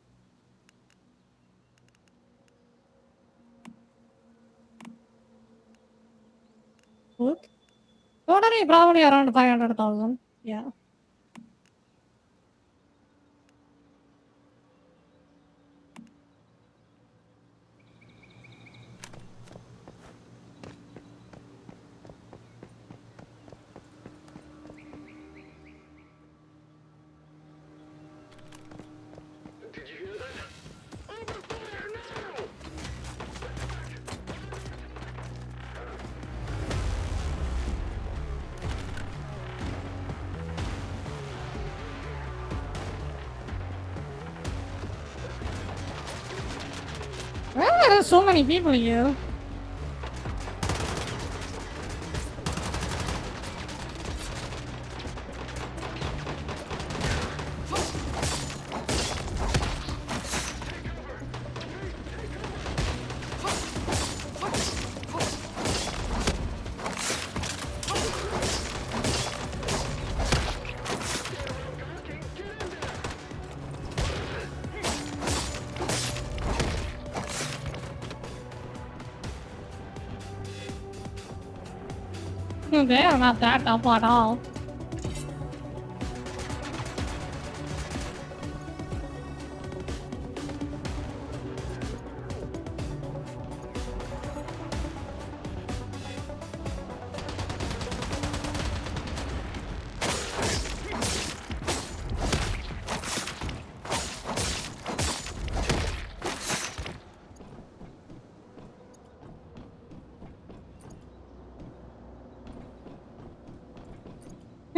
Look. Totally probably around 500,000. Yeah. Well, there's so many people here. They are not that up at all.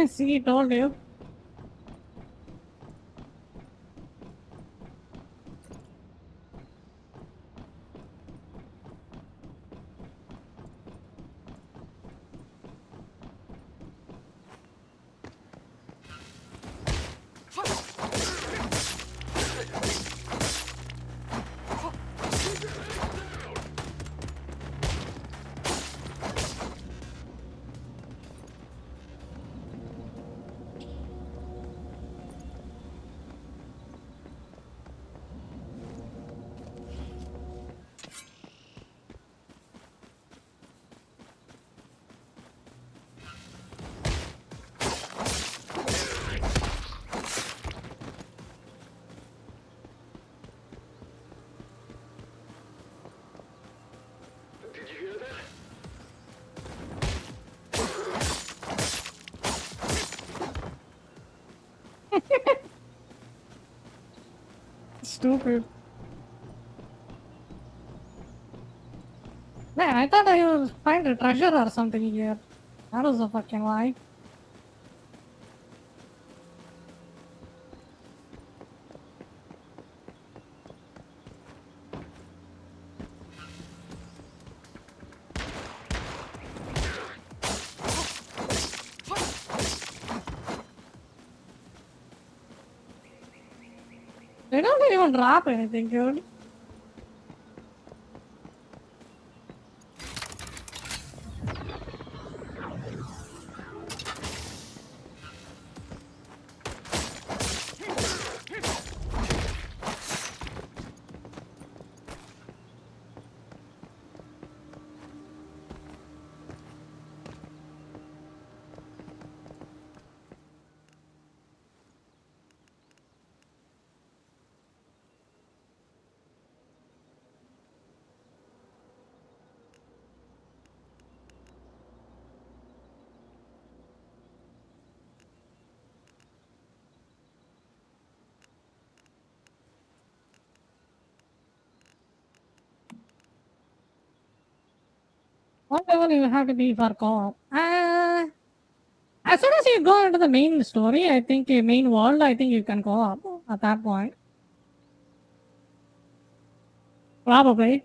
See, told you. Stupid. Man, I thought I would find a treasure or something here. That was a fucking lie. They don't even drop anything, dude. What level you have to be for co-op? As soon as you go into the main story, I think main world, I think you can co-op at that point. Probably.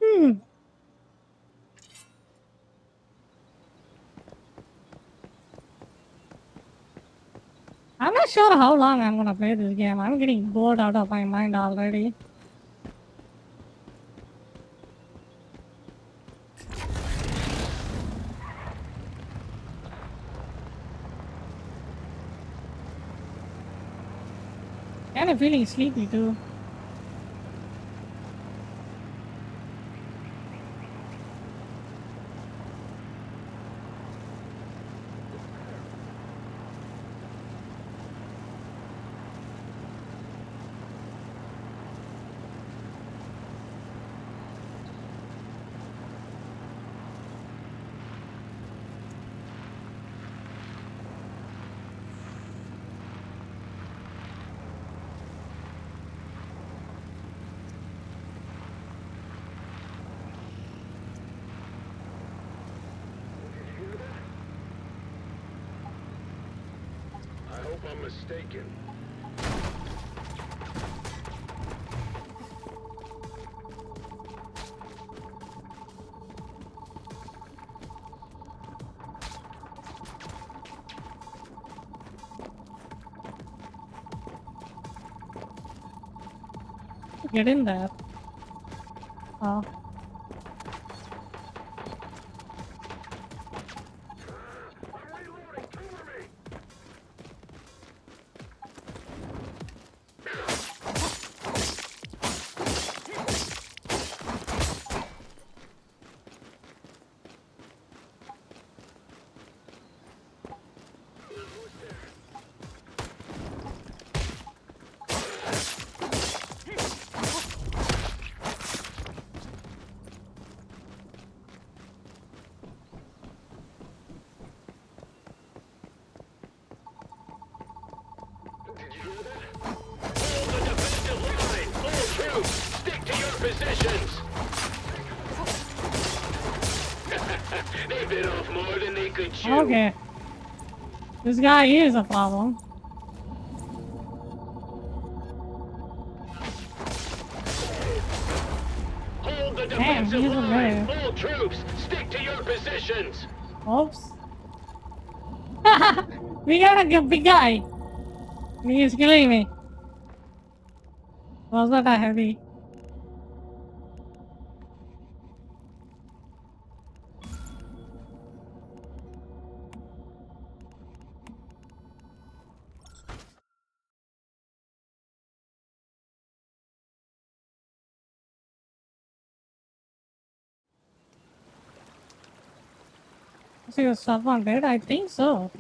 Hmm. I'm not sure how long I'm gonna play this game. I'm getting bored out of my mind already. Kind of feeling sleepy too. I hope I'm mistaken. Get in there. Oh. Stick to your positions! They bit off more than they could chew. Okay. This guy is a problem. Hold the Damn, defensive he's a line! man. All troops, stick to your positions! Oops. We got a big guy. He's killing me. Was that a heavy? Is your stuff on bed? I think so.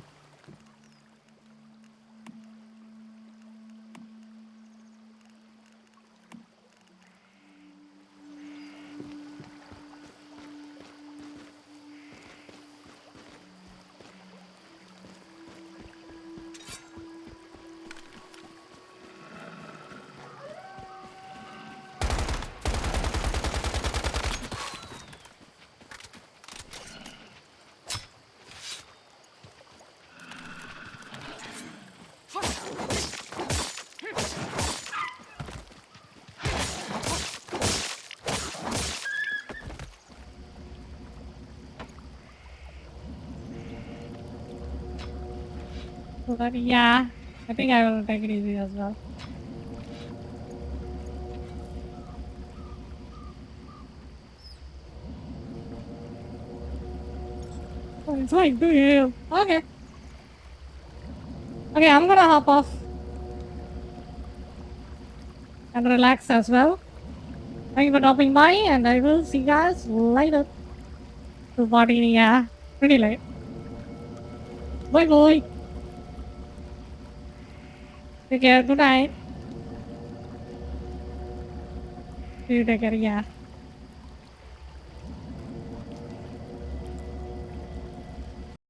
But yeah, I think I will take it easy as well. Oh, it's like 2 a.m. Okay. Okay, I'm gonna hop off. And relax as well. Thank you for dropping by, and I will see you guys later. To party, yeah. Pretty late. Bye bye. Take care, good night. You take care, yeah.